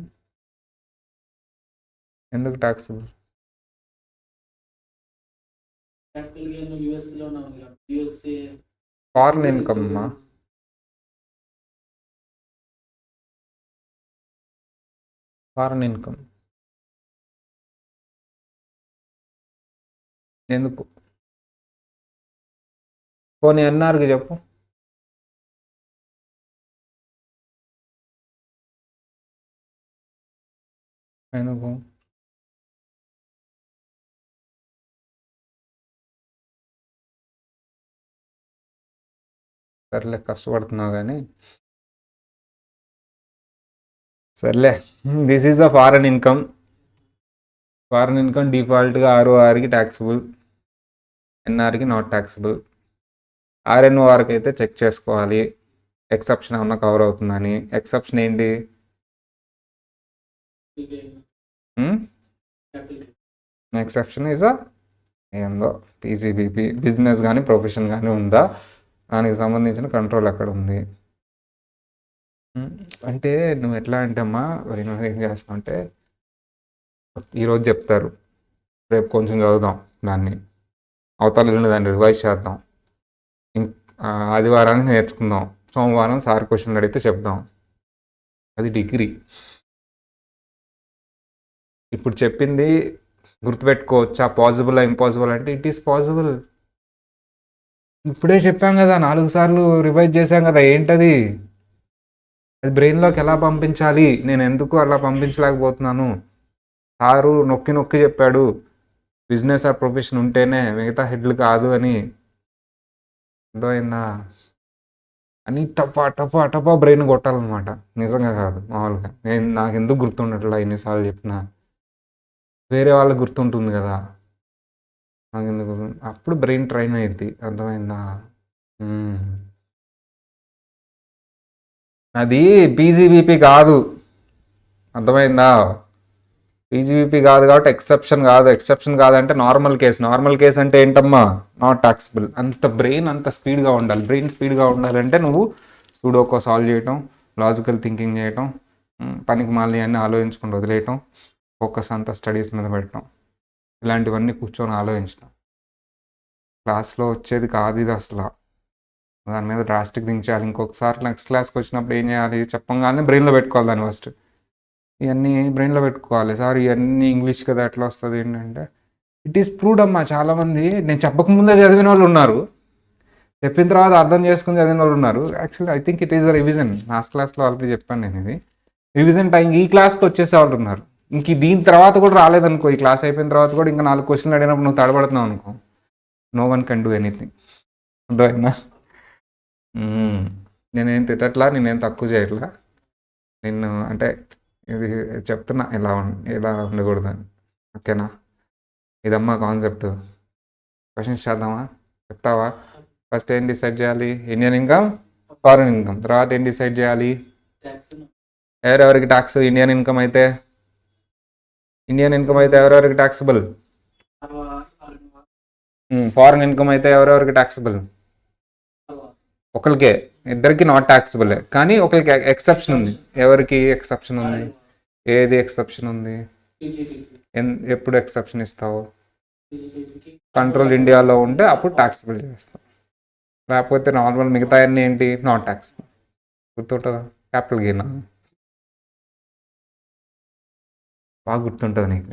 ఎందుకు ట్యాక్స్ఫుల్? క్యాపిటల్ గెయిన్ యుఎస్లో ఉంది కదా. యుఎస్ఏ ఫారిన్ ఇన్కమ్ అమ్మా. ఫారిన్ ఇన్కమ్ ఎందుకు? పోనీ ఎన్ఆర్కి చెప్పు. ఎందుకు? సర్లే కష్టపడుతున్నావు కానీ సర్లే. This is a foreign income. Foreign income డిఫాల్ట్గా ఆర్ఓఆర్కి ట్యాక్సిబుల్, ఎన్ఆర్కి నాట్ ట్యాక్సిబుల్. ఆర్ఎన్ఓఆర్కి అయితే చెక్ చేసుకోవాలి ఎక్సెప్షన్ ఏమన్నా కవర్ అవుతుందని. ఎక్సెప్షన్ ఏంటి? ఎక్సెప్షన్ ఈజ్ ఏందో పీజీబీపీ బిజినెస్ కానీ ప్రొఫెషన్ కానీ ఉందా, దానికి సంబంధించిన కంట్రోల్ ఎక్కడ ఉంది. అంటే నువ్వు ఎట్లా అంటే అమ్మా నువ్వు ఏం చేస్తావు అంటే ఈరోజు చెప్తారు, రేపు కొంచెం చదువుదాం దాన్ని, అవతల ఎల్లుండి దాన్ని రివైజ్ చేద్దాం, ఆదివారానికి నేర్చుకుందాం, సోమవారం సార్ క్వశ్చన్లు అడిగితే చెప్దాం. అది డిగ్రీ. ఇప్పుడు చెప్పింది గుర్తుపెట్టుకోవచ్చా? పాసిబుల్ ఇంపాసిబుల్ అంటే ఇట్ ఈస్ పాసిబుల్. ఇప్పుడే చెప్పాం కదా, 4 సార్లు రివైజ్ చేశాం కదా. ఏంటది? అది బ్రెయిన్లోకి ఎలా పంపించాలి? నేను ఎందుకు అలా పంపించలేకపోతున్నాను? సారు నొక్కి నొక్కి చెప్పాడు బిజినెస్ ఆర్ ప్రొఫెషన్ ఉంటేనే, మిగతా హెడ్లు కాదు అని. అర్థమైందా? అని టపా టపా టపా బ్రెయిన్ కొట్టాలన్నమాట. నిజంగా కాదు మామూలుగా. నాకు ఎందుకు గుర్తుండట్లా ఎన్నిసార్లు చెప్పినా? వేరే వాళ్ళకి గుర్తుంటుంది కదా, నాకు ఎందుకు? అప్పుడు బ్రెయిన్ ట్రైన్ అయ్యిద్ది. అర్థమైందా? అది పీజీబీపీ కాదు. అర్థమైందా? పీజీబీపీ కాదు కాబట్టి ఎక్సెప్షన్ కాదు. ఎక్సెప్షన్ కాదంటే నార్మల్ కేసు. నార్మల్ కేసు అంటే ఏంటమ్మా? Not taxable. అంత బ్రెయిన్ అంత స్పీడ్గా ఉండాలి. బ్రెయిన్ స్పీడ్గా ఉండాలంటే నువ్వు సూడోకో సాల్వ్ చేయటం, లాజికల్ థింకింగ్ చేయటం, పనికి మాలి అన్నీ ఆలోచించుకుంటూ వదిలేయటం, ఫోకస్ అంతా స్టడీస్ మీద పెట్టడం, ఇలాంటివన్నీ కూర్చొని ఆలోచించడం. క్లాస్లో వచ్చేది కాదు ఇది అసలు. దాని మీద డ్రాస్టిక్ దించాలి. ఇంకొకసారి నెక్స్ట్ క్లాస్కి వచ్చినప్పుడు ఏం చేయాలి? చెప్పంగానే బ్రెయిన్లో పెట్టుకోవాలి దాన్ని ఫస్ట్. ఇవన్నీ బ్రెయిన్లో పెట్టుకోవాలి. సార్ ఇవన్నీ ఇంగ్లీష్ కదా ఎట్లా వస్తుంది ఏంటంటే ఇట్ ఈస్ ప్రూవ్డ్ అమ్మా. చాలామంది నేను చెప్పకముందే చదివిన వాళ్ళు ఉన్నారు, చెప్పిన తర్వాత అర్థం చేసుకుని చదివిన వాళ్ళు ఉన్నారు. Actually I think it is a revision. Last క్లాస్లో ఆల్రెడీ చెప్పాను నేను ఇది. రివిజన్ టైం ఈ క్లాస్కి వచ్చేసే వాళ్ళు ఉన్నారు. ఇంక దీని తర్వాత కూడా రాలేదనుకో, ఈ క్లాస్ అయిపోయిన తర్వాత కూడా ఇంకా 4 క్వశ్చన్లు అడిగినప్పుడు నువ్వు తడబడుతున్నావు అనుకో, no one can do anything. అర్థమైందా? నేనేం తిట్టట్లా, నేనేం తక్కువ చేయట్లా. నిన్ను అంటే ఇది చెప్తున్నా ఇలా ఉండకూడదని. ఓకేనా? ఇదమ్మా కాన్సెప్ట్. క్వశ్చన్స్ చేద్దామా? చెప్తావా? ఫస్ట్ ఏం డిసైడ్ చేయాలి? Indian income, foreign income. తర్వాత ఏం డిసైడ్ చేయాలి? ఎవరెవరికి ట్యాక్స్? ఇండియన్ ఇన్కమ్ అయితే ఎవరెవరికి ట్యాక్సిబుల్? ఫారిన్ ఇన్కమ్ అయితే ఎవరెవరికి ట్యాక్సిబుల్? ఒకరికే. ఇద్దరికి నాట్ ట్యాక్సిబుల్. కానీ ఒకరికి ఎక్సెప్షన్ ఉంది. ఎవరికి ఎక్సెప్షన్ ఉంది? ఏది ఎక్సెప్షన్ ఉంది? ఎప్పుడు ఎక్సెప్షన్ ఇస్తావు? కంట్రోల్ ఇండియాలో ఉంటే అప్పుడు ట్యాక్సిబుల్ చేస్తావు. లేకపోతే నార్మల్ మిగతా అన్నీ ఏంటి? Not taxable. గుర్తుంటుందా? క్యాపిటల్ గెయిన్ బాగా గుర్తుంటుంది నీకు.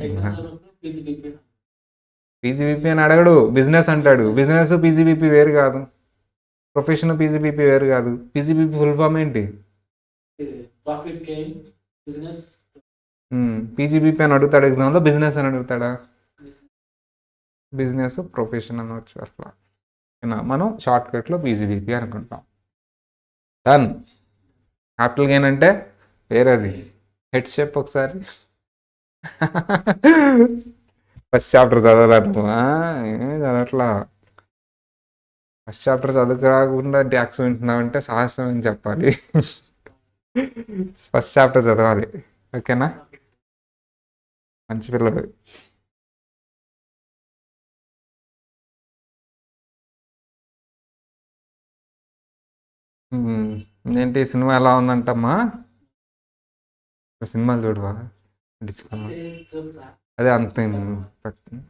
పీజీబీపీ అని అడగడు, బిజినెస్ అంటాడు. బిజినెస్ పీజీబీపీ వేరు కాదు, ప్రొఫెషన్ పీజీబీపీ వేరు కాదు. పీజీబీపీ ఫుల్ ఫామ్ ఏంటి? Profit gain business. పీజీబీపీ అని అడుగుతాడు ఎగ్జామ్లో, బిజినెస్ అని అడుగుతాడా? బిజినెస్ ప్రొఫెషన్ అనవచ్చు అట్లా మనం షార్ట్ కట్లో పీజీబీపీ అనుకుంటాం. డన్. క్యాపిటల్ గెయిన్ అంటే వేరేది. హెడ్స్ చెప్పు ఒకసారి. ఫస్ట్ చాప్టర్ చదవలేము. ఏం చదవట్లా. ఫస్ట్ చాప్టర్ చదువుకు రాకుండా ట్యాక్స్ వింటున్నామంటే సాహసం అని చెప్పాలి. ఫస్ట్ చాప్టర్ చదవాలి. ఓకేనా? మంచి పిల్లలు. ఏంటి సినిమా ఎలా ఉందంటమ్మా? సినిమాలు చూడవా? చూస్తా. అదే అంత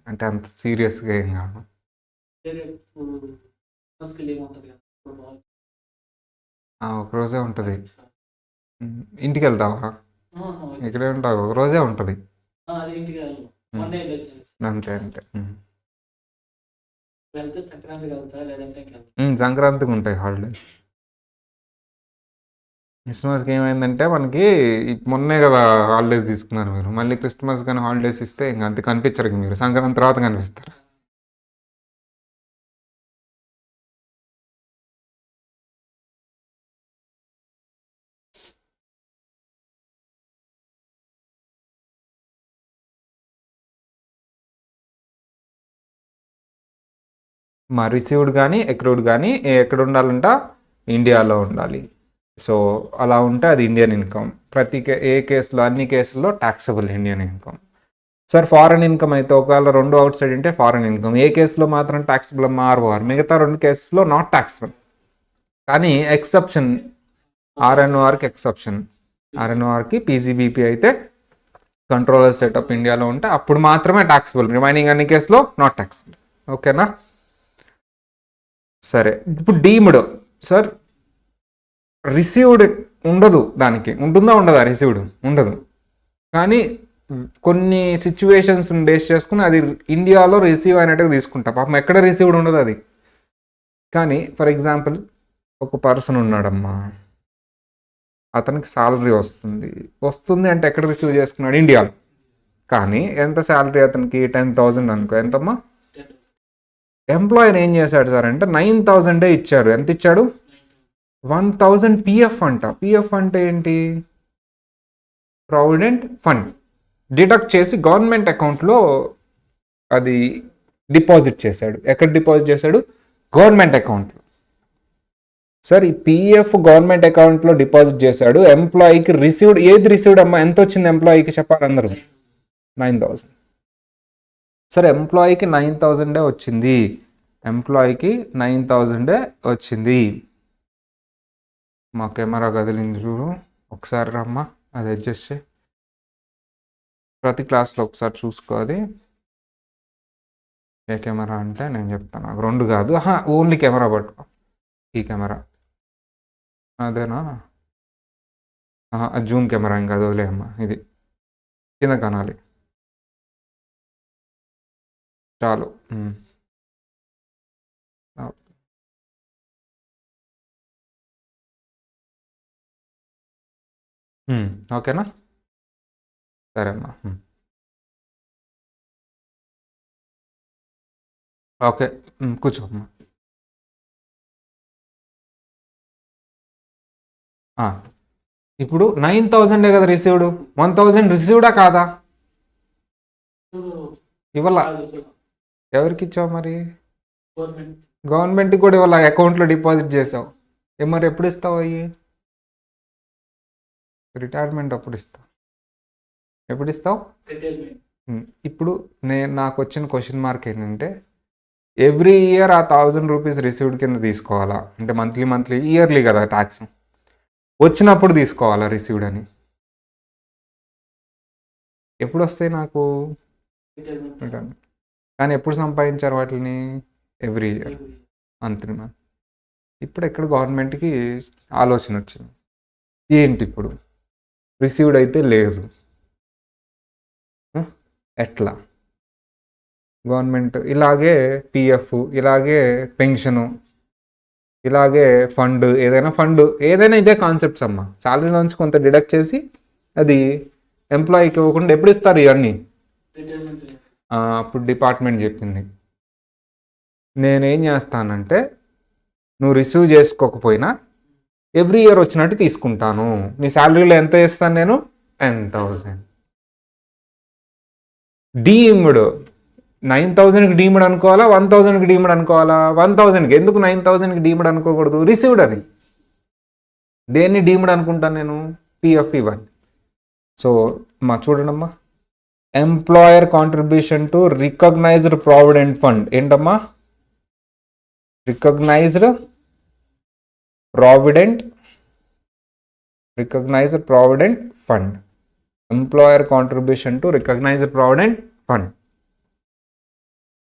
అంటే అంత సీరియస్గా ఏం కాదు. ఒకరోజే ఉంటుంది. ఇంటికి వెళ్తావా? ఇక్కడే ఉంటావు. ఒకరోజే ఉంటుంది. అంతే అంతే. సంక్రాంతికి ఉంటాయి హాలిడేస్. క్రిస్మస్కి ఏమైందంటే మనకి మొన్నే కదా హాలిడేస్ తీసుకున్నారు మీరు. మళ్ళీ క్రిస్మస్ కానీ హాలిడేస్ ఇస్తే ఇంకా అంతే కనిపించరు. మీరు సంక్రాంతి తర్వాత కనిపిస్తారు. మా రిసీవ్డ్ కానీ ఎక్రూడ్ కానీ ఎక్కడ ఉండాలంట? ఇండియాలో ఉండాలి. సో అలా ఉంటే అది ఇండియన్ ఇన్కమ్. ఏ కేసులో అన్ని కేసుల్లో taxable Indian income. Sir foreign income అయితే ఒకవేళ రెండు అవుట్ సైడ్ ఉంటే ఫారెన్ ఇన్కమ్. ఏ కేసులో మాత్రం ట్యాక్సబుల్ ఆర్ఓఆర్, మిగతా రెండు కేసులో నాట్ ట్యాక్సబుల్. కానీ ఎక్సెప్షన్ ఆర్ఎన్ఓఆర్కి ఎక్సెప్షన్. ఆర్ఎన్ఓఆర్కి పీజీబీపీ అయితే కంట్రోలర్ సెటప్ ఇండియాలో ఉంటే అప్పుడు మాత్రమే ట్యాక్సబుల్. రిమైనింగ్ అన్ని కేసులో నాట్ ట్యాక్సబుల్. ఓకేనా? సరే. ఇప్పుడు డీమ్డ్ సార్ రిసీవ్డ్ ఉండదు. దానికి ఉంటుందా ఉండదా? రిసీవ్డ్ ఉండదు. కానీ కొన్ని సిచ్యువేషన్స్ బేస్ చేసుకుని అది ఇండియాలో రిసీవ్ అయినట్టుగా తీసుకుంటా. పాపం ఎక్కడ రిసీవ్డ్ ఉండదు అది. కానీ ఫర్ ఎగ్జాంపుల్ ఒక పర్సన్ ఉన్నాడమ్మా, అతనికి శాలరీ వస్తుంది అంటే ఎక్కడ రిసీవ్ చేసుకున్నాడు? ఇండియాలో. కానీ ఎంత శాలరీ అతనికి? 10,000 అనుకో. ఎంతమ్మా? ఎంప్లాయర్ ఏం చేశాడు సార్ అంటే 9,000 ఇచ్చాడు. ఎంత ఇచ్చాడు? 1,000 పిఎఫ్ అంట. పిఎఫ్ అంటే ఏంటి? Provident fund. డిడక్ట్ చేసి గవర్నమెంట్ అకౌంట్లో అది డిపాజిట్ చేశాడు. ఎక్కడ డిపాజిట్ చేశాడు? గవర్నమెంట్ అకౌంట్లో. సార్ ఈ పిఎఫ్ గవర్నమెంట్ అకౌంట్లో డిపాజిట్ చేశాడు. ఎంప్లాయీకి రిసీవ్డ్ ఏది రిసీవ్డ్ అమ్మా? ఎంత వచ్చింది ఎంప్లాయీకి చెప్పాలి అందరూ? 9,000. సరే ఎంప్లాయీకి 9,000 వచ్చింది. ఎంప్లాయీకి 9,000 వచ్చింది. మా కెమెరా కదిలింది చూడు ఒకసారి రమ్మా. అది అడ్జస్ట్ చేయి. ప్రతి క్లాస్లో ఒకసారి చూసుకో. అది ఏ కెమెరా అంటే నేను చెప్తాను. నాకు రెండు కాదు, ఓన్లీ కెమెరా పట్టుకో. ఈ కెమెరా అదేనా? జూమ్ కెమెరా ఇంకా అది వదిలేయమ్మా. ఇది కింద కనాలి చాలు. ఓకేనా? సరే అమ్మా. ఓకే కూర్చోమ్మా. ఇప్పుడు 9,000 కదా రిసీవ్డ్. 1,000 రిసీవ్డా కాదా? ఇవాళ ఎవరికి ఇచ్చావు మరి? గవర్నమెంట్కి కూడా ఇవాళ అకౌంట్లో డిపాజిట్ చేసావు. మరి ఎప్పుడు ఇస్తావు? అయ్యి రిటైర్మెంట్ అప్పుడు ఇస్తావు. ఎప్పుడు ఇస్తావు? ఇప్పుడు నాకు వచ్చిన క్వశ్చన్ మార్క్ ఏంటంటే ఎవ్రీ ఇయర్ ఆ 1,000 రూపీస్ రిసీవ్డ్ కింద తీసుకోవాలా? అంటే మంత్లీ ఇయర్లీ కదా ట్యాక్స్, వచ్చినప్పుడు తీసుకోవాలా రిసీవ్డ్ అని? ఎప్పుడు వస్తాయి నాకు రిటర్న్? కానీ ఎప్పుడు సంపాదించారు వాటిని? Every year. అంతేనా? ఇప్పుడు ఎక్కడ గవర్నమెంట్కి ఆలోచన వచ్చింది ఏంటి ఇప్పుడు రిసీవ్డ్ అయితే లేదు, ఎట్లా? గవర్నమెంట్ ఇలాగే పిఎఫ్, ఇలాగే పెన్షను, ఇలాగే ఫండ్, ఏదైనా ఇదే కాన్సెప్ట్స్ అమ్మా. శాలరీ నుంచి కొంత డిడక్ట్ చేసి అది ఎంప్లాయీకి ఇవ్వకుండా ఎప్పుడు ఇస్తారు ఇవన్నీ? అప్పుడు డిపార్ట్మెంట్ చెప్పింది నేనేం చేస్తానంటే నువ్వు రిసీవ్ చేసుకోకపోయినా ఎవ్రీ ఇయర్ వచ్చినట్టు తీసుకుంటాను. నీ శాలరీలో ఎంత ఇస్తాను నేను? 10,000. డీమ్డ్ 9,000కి డీమ్డ్ అనుకోవాలా, 1,000కి డీమ్డ్ అనుకోవాలా? 1,000కి. ఎందుకు 9,000కి డీమ్డ్ అనుకోకూడదు? రిసీవ్డ్ అని. దేన్ని డీమ్డ్ అనుకుంటాను నేను? పిఎఫ్ ఇవన్నీ. సో చూడండమ్మా, employer contribution to recognised provident fund. ఏంటమ్మా? Recognised provident fund. Employer contribution to recognised provident fund.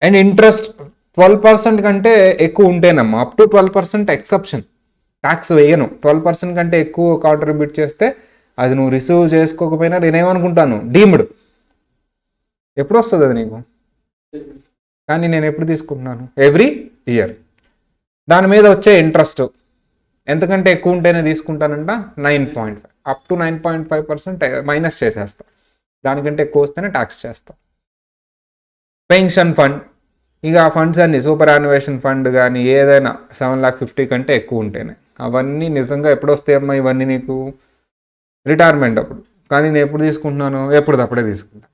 And interest 12% కంటే ఎక్కువ ఉంటేనమ్మా, అప్ టు 12% ఎక్సెప్షన్, ట్యాక్స్ వేయను. 12% కంటే ఎక్కువ కాంట్రిబ్యూట్ చేస్తే అది నువ్వు రిసీవ్ చేసుకోకపోయినా నేనేమనుకుంటాను? డీమ్డ్. ఎప్పుడు వస్తుంది అది నీకు? కానీ నేను ఎప్పుడు తీసుకుంటున్నాను? Every year. దాని మీద వచ్చే ఇంట్రెస్ట్ ఎంతకంటే ఎక్కువ ఉంటేనే తీసుకుంటానంట? 9.5. అప్ టు 9.5% మైనస్ చేసేస్తా. దానికంటే ఎక్కువ వస్తేనే ట్యాక్స్ చేస్తా. పెన్షన్ ఫండ్, ఇక ఆ ఫండ్స్ అన్ని సూపర్ యాన్యువేషన్ ఫండ్ కానీ ఏదైనా 7,50,000 కంటే ఎక్కువ ఉంటేనే. అవన్నీ నిజంగా ఎప్పుడు వస్తాయమ్మా ఇవన్నీ నీకు? రిటైర్మెంట్ అప్పుడు. కానీ నేను ఎప్పుడు తీసుకుంటున్నాను? ఎప్పుడప్పుడే తీసుకుంటాను.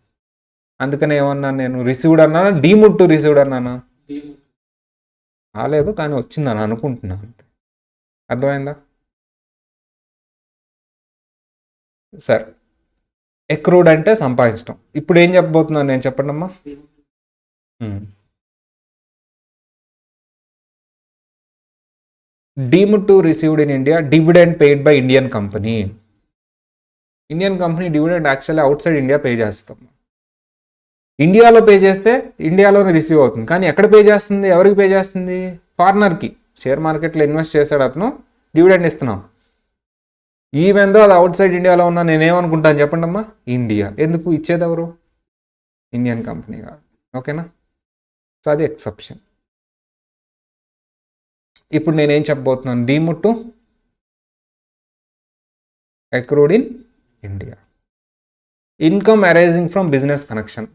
అందుకని ఏమన్నాను నేను? రిసీవ్డ్ అన్నానా, డీమ్డ్ టు రిసీవ్డ్ అన్నానా? రాలేదు, కానీ వచ్చిందని అనుకుంటున్నాను. అర్థమైందా? సరే, ఎక్రూడ్ అంటే సంపాదించడం. ఇప్పుడు ఏం చెప్పబోతున్నాను నేను? చెప్పండి అమ్మా. Deemed to received in India, dividend paid by Indian company. Indian company dividend actually out side India pay చేస్తాం. ఇండియాలో పే చేస్తే ఇండియాలోనే రిసీవ్ అవుతుంది. కానీ ఎక్కడ పే చేస్తుంది? ఎవరికి పే చేస్తుంది? ఫారినర్కి. షేర్ మార్కెట్లో ఇన్వెస్ట్ చేశాడు అతను, డివిడెండ్ ఇస్తున్నాం. ఈవెన్ దో అది అవుట్ సైడ్ ఇండియాలో ఉన్నా నేనేమనుకుంటాను చెప్పండి అమ్మా? ఇండియా. ఎందుకు? ఇచ్చేది ఎవరు? ఇండియన్ కంపెనీ కాదు. ఓకేనా? సో అది ఎక్సెప్షన్. ఇప్పుడు నేనేం చెప్పబోతున్నాను? Deemed to accrued in India. Income arising from business connection.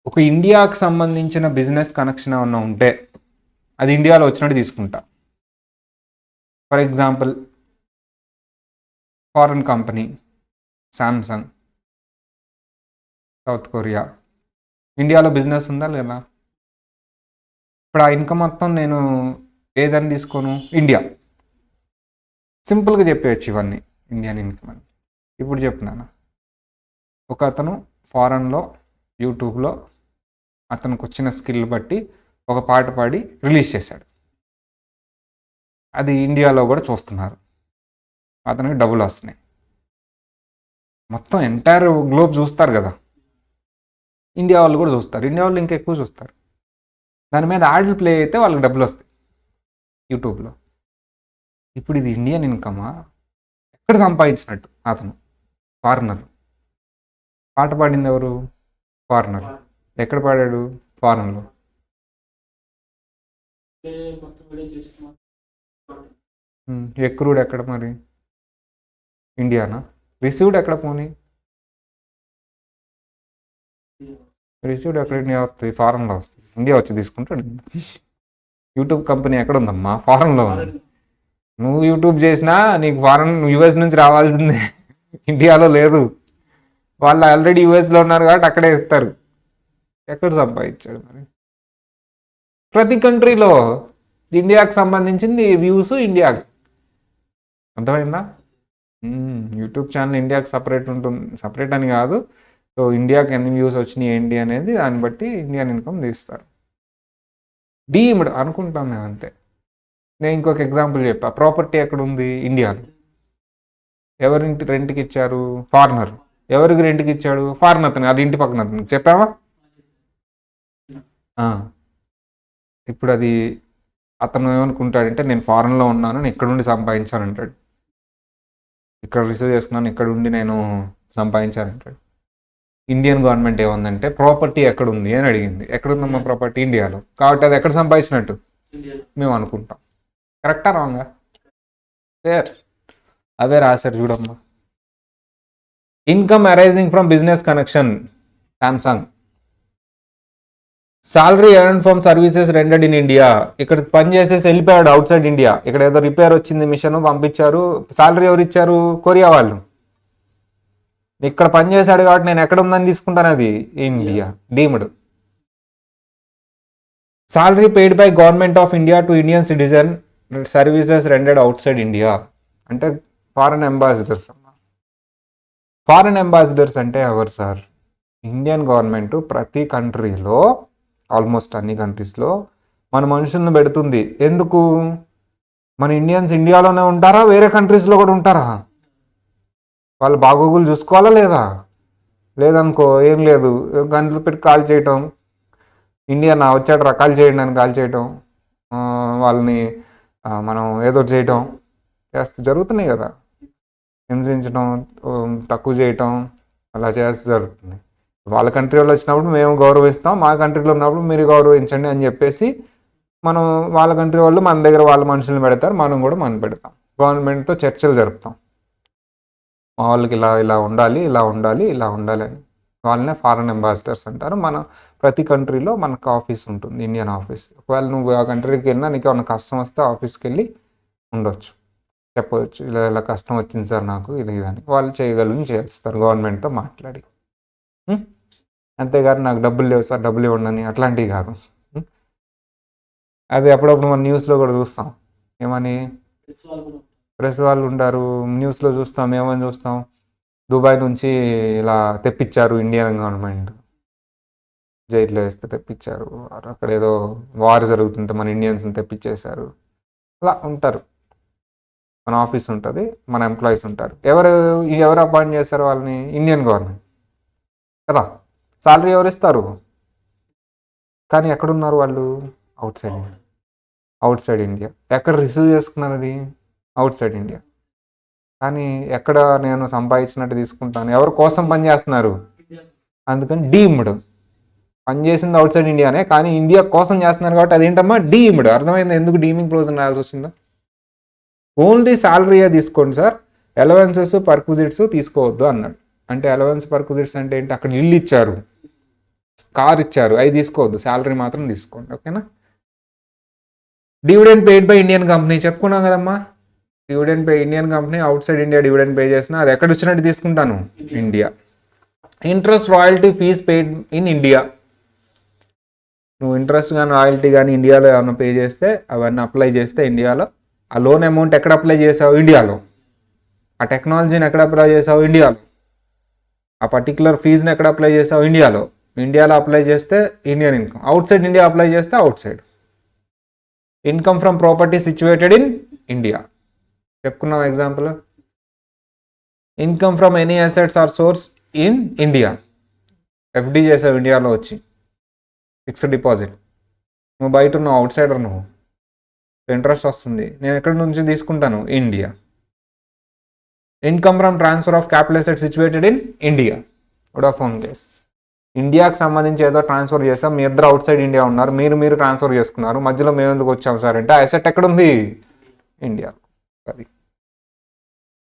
ఒక ఇండియాకు సంబంధించిన బిజినెస్ కనెక్షన్ ఏమన్నా ఉంటే అది ఇండియాలో వచ్చినట్టు తీసుకుంటా. For example, foreign company Samsung, south Korea, ఇండియాలో బిజినెస్ ఉందా లేదా? ఇప్పుడు ఆ ఇన్కమ్ మొత్తం నేను ఏదని తీసుకోను? ఇండియా. సింపుల్గా చెప్పేయచ్చు ఇవన్నీ ఇండియన్ ఇన్కమ్ అని. ఇప్పుడు చెప్తున్నాను, ఒక అతను ఫారెన్లో యూట్యూబ్లో అతనికి వచ్చిన స్కిల్ బట్టి ఒక పాట పాడి రిలీజ్ చేశాడు. అది ఇండియాలో కూడా చూస్తున్నారు, అతనికి డబ్బులు వస్తున్నాయి. మొత్తం ఎంటైర్ గ్లోబ్ చూస్తారు కదా, ఇండియా వాళ్ళు కూడా చూస్తారు. ఇండియా వాళ్ళు ఇంకా ఎక్కువ చూస్తారు. దాని మీద యాడ్లు ప్లే అయితే వాళ్ళకి డబ్బులు వస్తాయి యూట్యూబ్లో. ఇప్పుడు ఇది ఇండియన్ ఇన్కమా? ఎక్కడ సంపాదించినట్టు? అతను ఫారినర్. పాట పాడింది ఎవరు? ఫారినర్. ఎక్కడ పాడాడు? ఫారెన్లో. ఎక్రూడ్ ఎక్కడ మరి? ఇండియానా? రిసీవ్డ్ ఎక్కడ? పోనీ రిసీవ్డ్ ఎక్కడ? ఇండియా వస్తుంది, ఫారెన్లో వస్తుంది. ఇండియా వచ్చి తీసుకుంటాడు. యూట్యూబ్ కంపెనీ ఎక్కడ ఉందమ్మా? ఫారెన్లో ఉంది. నువ్వు యూట్యూబ్ చేసినా నీకు ఫారెన్ యూఎస్ నుంచి రావాల్సిందే, ఇండియాలో లేదు. వాళ్ళు ఆల్రెడీ యూఎస్లో ఉన్నారు కాబట్టి అక్కడే ఇస్తారు. ఎక్కడ సంపాదించాడు మరి? ప్రతి కంట్రీలో ఇండియాకి సంబంధించింది వ్యూస్ ఇండియాకి. అర్థమైందా? యూట్యూబ్ ఛానల్ ఇండియాకి సపరేట్ ఉంటుంది. సపరేట్ అని కాదు, సో ఇండియాకి ఎన్ని వ్యూస్ వచ్చినాయి ఏంటి అనేది దాన్ని బట్టి ఇండియన్ ఇన్కమ్ తీస్తారు. డీమ్డ్ అనుకుంటాం మేము అంతే. నేను ఇంకొక ఎగ్జాంపుల్ చెప్పా. ప్రాపర్టీ ఎక్కడ ఉంది? ఇండియాలో. ఎవరింటి రెంట్కి ఇచ్చారు? ఫారినర్. ఎవరికి రెంట్కి ఇచ్చాడు? ఫారిన్ అతను, అది ఇంటి పక్కన అతను. చెప్పావా? ఇప్పుడు అది అతను ఏమనుకుంటాడంటే నేను ఫారెన్లో ఉన్నాను, నేను ఇక్కడ ఉండి సంపాదించాను అంటాడు. ఇక్కడ రిసీవ్ చేసుకున్నాను, ఇక్కడ ఉండి నేను సంపాదించాను అంటాడు. ఇండియన్ గవర్నమెంట్ ఏముందంటే ప్రాపర్టీ ఎక్కడ ఉంది అని అడిగింది. ఎక్కడుందమ్మా ప్రాపర్టీ? ఇండియాలో. కాబట్టి అది ఎక్కడ సంపాదించినట్టు మేము అనుకుంటాం. కరెక్టా రాంగా? ఫేర్. అవే రాశారు చూడమ్మా. Income arising from business connection Samsung. Salary earn from services రెండెడ్ in India. ఇక్కడ పని చేసేసి వెళ్ళిపోయాడు అవుట్ సైడ్ ఇండియా. ఇక్కడ ఏదో రిపేర్ వచ్చింది, మిషన్ పంపించారు, సాలరీ ఎవరు ఇచ్చారు? కొరియా వాళ్ళు. ఇక్కడ పని చేశాడు కాబట్టి నేను ఎక్కడ ఉందని తీసుకుంటాను, అది India deemed. Salary paid by government of India to Indian citizen services రెండెడ్ out side India అంటే ఫారెన్ అంబాసిడర్స్. ఫారెన్ అంబాసిడర్స్ అంటే ఎవరు సార్? ఇండియన్ గవర్నమెంట్ ప్రతి కంట్రీలో, ఆల్మోస్ట్ అన్ని కంట్రీస్లో మన మనుషులను పెడుతుంది. ఎందుకు? మన ఇండియన్స్ ఇండియాలోనే ఉంటారా, వేరే కంట్రీస్లో కూడా ఉంటారా? వాళ్ళు బాగోగులు చూసుకోవాలా లేదా? లేదనుకో ఏం లేదు, గంటలు పెట్టి కాల్ చేయటం, ఇండియా నా వచ్చాడు రా కాల్ చేయండి అని కాల్ చేయటం, వాళ్ళని మనం ఏదో చేయటం చేస్తే జరుగుతున్నాయి కదా. హింసించడం, తక్కువ చేయటం, అలా చేస్తే జరుగుతుంది. వాళ్ళ కంట్రీ వాళ్ళు వచ్చినప్పుడు మేము గౌరవిస్తాం, మా కంట్రీలో ఉన్నప్పుడు మీరు గౌరవించండి అని చెప్పేసి మనం, వాళ్ళ కంట్రీ వాళ్ళు మన దగ్గర వాళ్ళ మనుషులను పెడతారు, మనం కూడా మనం పెడతాం. గవర్నమెంట్తో చర్చలు జరుపుతాం, మా వాళ్ళకి ఇలా ఇలా ఉండాలి, ఇలా ఉండాలి, ఇలా ఉండాలి అని. వాళ్ళనే ఫారెన్ అంబాసిడర్స్ అంటారు. మన ప్రతి కంట్రీలో మనకు ఆఫీస్ ఉంటుంది, ఇండియన్ ఆఫీస్. ఒకవేళ నువ్వు ఆ కంట్రీకి వెళ్ళినా నీకు ఏమైనా కష్టం వస్తే ఆఫీస్కి వెళ్ళి ఉండొచ్చు, చెప్పవచ్చు ఇలా ఇలా కష్టం వచ్చింది సార్ నాకు ఇది అని. వాళ్ళు చేయగలని చేస్తారు గవర్నమెంట్తో మాట్లాడి. అంతేగాని నాకు డబ్బులు లేవు సార్ డబ్బులు ఇవ్వండి అని అట్లాంటివి కాదు. అది అప్పుడప్పుడు మన న్యూస్లో కూడా చూస్తాం, ఏమని ప్రెస్ వాళ్ళు ఉంటారు, న్యూస్లో చూస్తాం, ఏమని చూస్తాం, దుబాయ్ నుంచి ఇలా తెప్పించారు ఇండియన్ గవర్నమెంట్, జైల్లో వేస్తే తెప్పించారు, అక్కడ ఏదో వార్ జరుగుతుంటే మన ఇండియన్స్ని తెప్పించేశారు. అలా ఉంటారు. మన ఆఫీస్ ఉంటుంది, మన ఎంప్లాయీస్ ఉంటారు. ఎవరు అపాయింట్ చేస్తారు వాళ్ళని? ఇండియన్ గవర్నమెంట్ కదా. సాలరీ ఎవరు ఇస్తారు? కానీ ఎక్కడున్నారు వాళ్ళు? Out side India. Out side India. ఎక్కడ రిసీవ్ చేసుకున్నారు అది? Out side India. కానీ ఎక్కడ నేను సంపాదించినట్టు తీసుకుంటాను? ఎవరి కోసం పని చేస్తున్నారు? అందుకని డీమ్డ్. పని చేసింది అవుట్ సైడ్ ఇండియానే, కానీ ఇండియా కోసం చేస్తున్నారు కాబట్టి అదేంటమ్మా డీమ్డ్. అర్థమైంది ఎందుకు డీమింగ్ క్లోజ్ రాయాల్సి వచ్చిందో? ఓన్లీ శాలరీయే తీసుకోండి సార్, అలవెన్సెస్ పర్క్విజిట్స్ తీసుకోవద్దు అన్నాడు. అంటే అలవెన్స్ పర్క్విజిట్స్ అంటే ఏంటి? అక్కడ ఇల్లు ఇచ్చారు, కార్ ఇచ్చారు, అవి తీసుకోవద్దు, శాలరీ మాత్రం తీసుకోండి. ఓకేనా? Dividend paid by Indian company చెప్పుకున్నాం కదమ్మా. Dividend pay Indian company outside India dividend pay చేసినా అది ఎక్కడ వచ్చినట్టు తీసుకుంటాను? India. Interest royalty fee paid in India. నువ్వు ఇంట్రెస్ట్ కానీ రాయల్టీ కానీ ఇండియాలో ఏమైనా పే చేస్తే, అవన్నీ అప్లై చేస్తే ఇండియాలో, ఆ లోన్ అమౌంట్ ఎక్కడ అప్లై చేసావు? ఇండియాలో. ఆ టెక్నాలజీని ఎక్కడ అప్లై చేసావు? ఇండియాలో. ఆ పర్టికులర్ ఫీజుని ఎక్కడ అప్లై చేసావు? ఇండియాలో. ఇండియాలో అప్లై చేస్తే Indian income, outside India apply చేస్తే outside. Income from property situated in India చెప్పుకున్నాం example. Income from any assets or source in India. FD చేసావు ఇండియాలో వచ్చి, ఫిక్స్డ్ డిపాజిట్. నువ్వు బయట ఉన్నావు, అవుట్ సైడర్ నువ్వు, ఇంట్రెస్ట్ వస్తుంది, నేను ఎక్కడి నుంచి తీసుకుంటాను? India. Income from transfer of capital asset situated in India. Vodafone case, ఇండియాకి సంబంధించి ఏదో ట్రాన్స్ఫర్ చేస్తాం, మీ ఇద్దరు అవుట్ సైడ్ ఇండియా ఉన్నారు, మీరు ట్రాన్స్ఫర్ చేసుకున్నారు, మధ్యలో మేము ఎందుకు వచ్చాం సార్ అంటే ఆ అసెట్ ఎక్కడుంది? ఇండియా. అది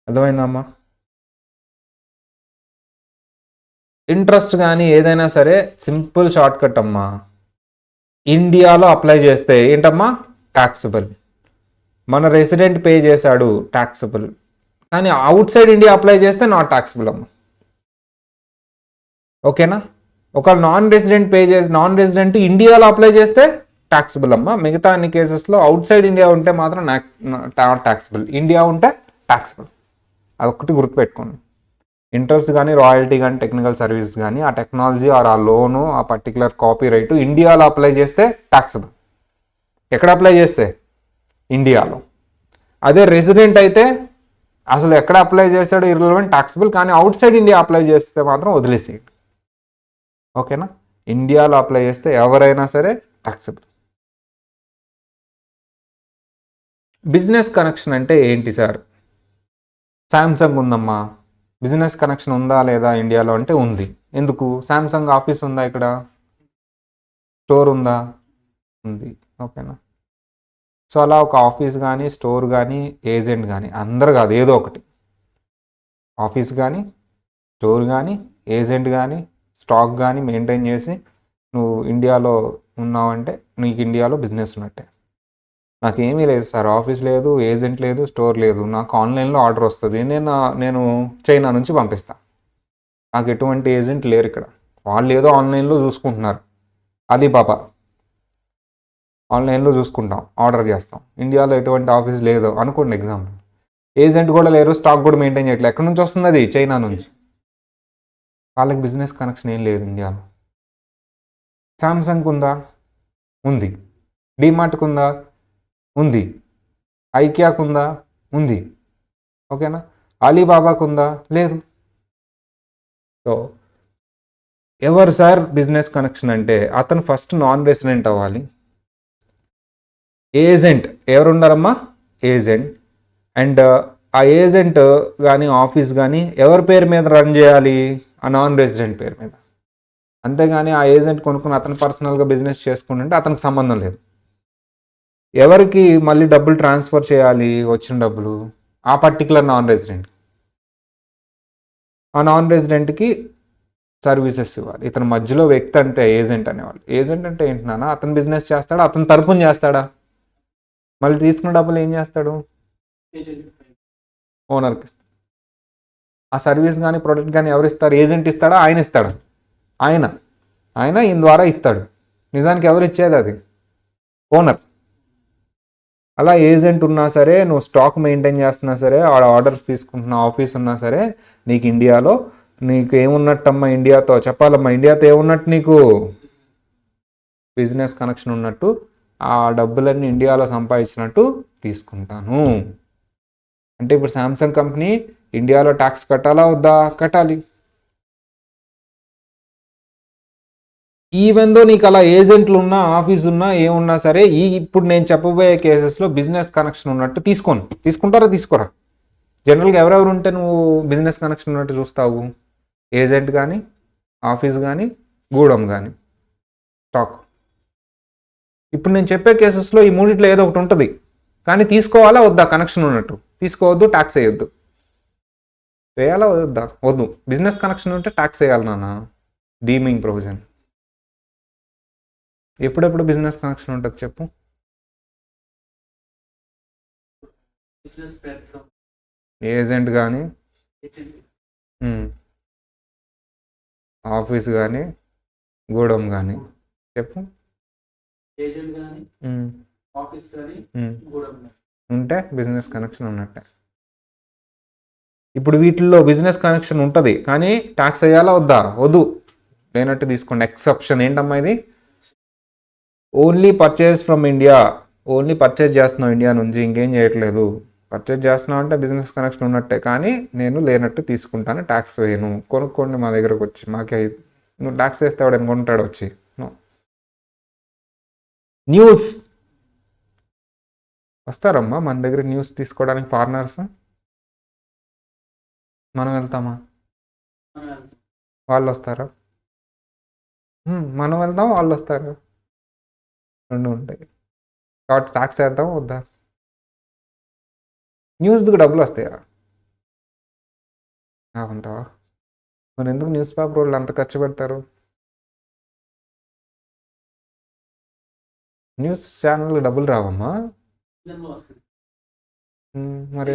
అర్థమైందమ్మా? ఇంట్రెస్ట్ కానీ ఏదైనా సరే సింపుల్ షార్ట్ కట్ అమ్మా. ఇండియాలో అప్లై చేస్తే ఏంటమ్మా? ట్యాక్సబుల్. మన రెసిడెంట్ పే చేశాడు, ట్యాక్సబుల్. కానీ అవుట్ సైడ్ ఇండియా అప్లై చేస్తే నాట్ ట్యాక్సబుల్ అమ్మా. ఓకేనా? ఒక నాన్ రెసిడెంట్ ఇండియాలో అప్లై చేస్తే ట్యాక్సబుల్ అమ్మా. మిగతా అన్ని కేసెస్లో అవుట్ సైడ్ ఇండియా ఉంటే మాత్రం నాట్ ట్యాక్సబుల్, ఇండియా ఉంటే ట్యాక్సబుల్. అదొకటి గుర్తుపెట్టుకోండి. ఇంట్రెస్ట్ కానీ రాయల్టీ కానీ టెక్నికల్ సర్వీస్ కానీ ఆ టెక్నాలజీ ఆర్ ఆ లోను ఆ పర్టికులర్ కాపీ రైట్ ఇండియాలో అప్లై చేస్తే ట్యాక్సబుల్. ఎక్కడ అప్లై చేస్తే? ఇండియాలో. అదే రెసిడెంట్ అయితే అసలు ఎక్కడ అప్లై చేశాడో ఇర్రెలెవెంట్, ట్యాక్సబుల్. కానీ అవుట్ సైడ్ ఇండియా అప్లై చేస్తే మాత్రం వదిలేసేయండి. ఓకేనా? ఇండియాలో అప్లై చేస్తే ఎవరైనా సరే ట్యాక్సబుల్. బిజినెస్ కనెక్షన్ అంటే ఏంటి సార్? శాంసంగ్ ఉందమ్మా, బిజినెస్ కనెక్షన్ ఉందా లేదా ఇండియాలో అంటే ఉంది. ఎందుకు? శాంసంగ్ ఆఫీస్ ఉందా ఇక్కడ? స్టోర్ ఉందా? ఉంది. ఓకేనా? సో అలా ఒక ఆఫీస్ కానీ స్టోర్ కానీ ఏజెంట్ కానీ, అందరు కాదు, ఏదో ఒకటి, ఆఫీస్ కానీ స్టోర్ కానీ ఏజెంట్ కానీ స్టాక్ కానీ మెయింటైన్ చేసి నువ్వు ఇండియాలో ఉన్నావంటే నీకు ఇండియాలో బిజినెస్ ఉన్నట్టే. నాకేమీ లేదు సార్, ఆఫీస్ లేదు, ఏజెంట్ లేదు, స్టోర్ లేదు, నాకు ఆన్లైన్లో ఆర్డర్ వస్తుంది, నేను చైనా నుంచి పంపిస్తాను. నాకు ఎటువంటి ఏజెంట్ లేరు ఇక్కడ, వాళ్ళు ఏదో ఆన్లైన్లో చూసుకుంటున్నారు. అలీబాబా ఆన్లైన్లో చూసుకుంటాం, ఆర్డర్ చేస్తాం. ఇండియాలో ఎటువంటి ఆఫీస్ లేదు అనుకోండి ఎగ్జాంపుల్, ఏజెంట్ కూడా లేరు, స్టాక్ కూడా మెయింటైన్ చేయట్లేదు. ఎక్కడి నుంచి వస్తుంది అది? చైనా నుంచి. వాళ్ళకి బిజినెస్ కనెక్షన్ ఏం లేదు ఇండియాలో. సామ్సంగ్ ఉందా? ఉంది. డిమార్ట్కి ఉందా? ఉంది. ఐకియాకు ఉందా? ఉంది. ఓకేనా? అలీబాబాకు ఉందా? లేదు. సో ఎవరు సార్ బిజినెస్ కనెక్షన్ అంటే అతను ఫస్ట్ నాన్ రెసిడెంట్ అవ్వాలి. ఏజెంట్ ఎవరు ఉన్నారమ్మా? ఏజెంట్. అండ్ ఆ ఏజెంట్ కానీ ఆఫీస్ కానీ ఎవరి పేరు మీద రన్ చేయాలి? ఆ నాన్ రెసిడెంట్ పేరు మీద. అంతేగాని ఆ ఏజెంట్ కొనుక్కుని అతను పర్సనల్గా బిజినెస్ చేసుకుంటుంటే అతనికి సంబంధం లేదు. ఎవరికి మళ్ళీ డబ్బులు ట్రాన్స్ఫర్ చేయాలి? వచ్చిన డబ్బులు ఆ పర్టికులర్ నాన్ రెసిడెంట్. ఆ నాన్ రెసిడెంట్కి సర్వీసెస్ ఇవ్వాలి. ఇతని మధ్యలో వ్యక్తి అంతే ఏజెంట్ అనేవాళ్ళు. ఏజెంట్ అంటే ఏంటి నాన్న? అతను బిజినెస్ చేస్తాడా? అతని తరపున చేస్తాడా? మళ్ళీ తీసుకున్న డబ్బులు ఏం చేస్తాడు? ఓనర్కి ఇస్తాడు. ఆ సర్వీస్ కానీ ప్రొడక్ట్ కానీ ఎవరు ఇస్తారు? ఏజెంట్ ఇస్తాడా? ఆయన ఇస్తాడు. ఆయన ఈయన ద్వారా ఇస్తాడు. నిజానికి ఎవరు ఇచ్చేది? అది ఓనర్. అలా ఏజెంట్ ఉన్నా సరే, నువ్వు స్టాక్ మెయింటైన్ చేస్తున్నా సరే, ఆర్డర్స్ తీసుకుంటున్న ఆఫీస్ ఉన్నా సరే, నీకు ఇండియాలో నీకు ఏమున్నట్టమ్మా? ఇండియాతో చెప్పాలమ్మా, ఇండియాతో ఏమున్నట్టు? నీకు బిజినెస్ కనెక్షన్ ఉన్నట్టు. ఆ డబ్బులన్నీ ఇండియాలో సంపాదించినట్టు తీసుకుంటాను. అంటే ఇప్పుడు శాంసంగ్ కంపెనీ ఇండియాలో ట్యాక్స్ కట్టాలా వద్దా? కట్టాలి. ఈవెన్ దో నీకు అలా ఏజెంట్లు ఉన్నా, ఆఫీస్ ఉన్నా, ఏమున్నా సరే, ఇప్పుడు నేను చెప్పబోయే కేసెస్లో బిజినెస్ కనెక్షన్ ఉన్నట్టు తీసుకుంటారా? తీసుకోరా? జనరల్గా ఎవరెవరు ఉంటే నువ్వు బిజినెస్ కనెక్షన్ ఉన్నట్టు చూస్తావు? ఏజెంట్ కానీ, ఆఫీస్ కానీ, గూడెం కానీ, స్టాక్. ఇప్పుడు నేను చెప్పే కేసెస్లో ఈ మూడిట్లో ఏదో ఒకటి ఉంటుంది. కానీ తీసుకోవాలా వద్దా? కనెక్షన్ ఉన్నట్టు తీసుకోవద్దు, ట్యాక్స్ వేయొద్దు. వేయాలా వద్దా? వద్దు. బిజినెస్ కనెక్షన్ ఉంటే ట్యాక్స్ వేయాలి నాన్న. Deeming provision. ఎప్పుడెప్పుడు బిజినెస్ కనెక్షన్ ఉంటుంది చెప్పు? ఏజెంట్ కానీ, ఆఫీస్ కానీ, గూడెం కానీ. చెప్పు. ఏజెంట్ కానీ, ఆఫీస్ కానీ, గూడెం కానీ ఉంటే బిజినెస్ కనెక్షన్ ఉన్నట్టే. ఇప్పుడు వీటిల్లో బిజినెస్ కనెక్షన్ ఉంటుంది, కానీ ట్యాక్స్ వేయాలా వద్దా? వద్దు. లేనట్టు తీసుకోండి. ఎక్సెప్షన్ ఏంటమ్మా ఇది? Only purchase from India. Only purchase చేస్తున్నావు ఇండియా నుంచి, ఇంకేం చేయట్లేదు. పర్చేజ్ చేస్తున్నావు అంటే బిజినెస్ కనెక్షన్ ఉన్నట్టే, కానీ నేను లేనట్టు తీసుకుంటాను, ట్యాక్స్ వేయను. కొనుక్కోండి మా దగ్గరకు వచ్చి, మాకే. నువ్వు ట్యాక్స్ వేస్తే వాడు కొంటాడు వచ్చి? న్యూస్ వస్తారమ్మా మన దగ్గర న్యూస్ తీసుకోవడానికి ఫారినర్స్. మనం వెళ్తామా? వాళ్ళు వస్తారా? మనం వెళ్తాం, వాళ్ళు వస్తారు. రెండు ఉంటాయి. కాబట్టి ట్యాక్స్ వేద్దాం వద్దా? న్యూస్కి డబ్బులు వస్తాయా? అంటావా? మరి ఎందుకు న్యూస్ పేపర్ వాళ్ళు అంత ఖర్చు పెడతారు? న్యూస్ ఛానల్ డబ్బులు రావమ్మా. మరి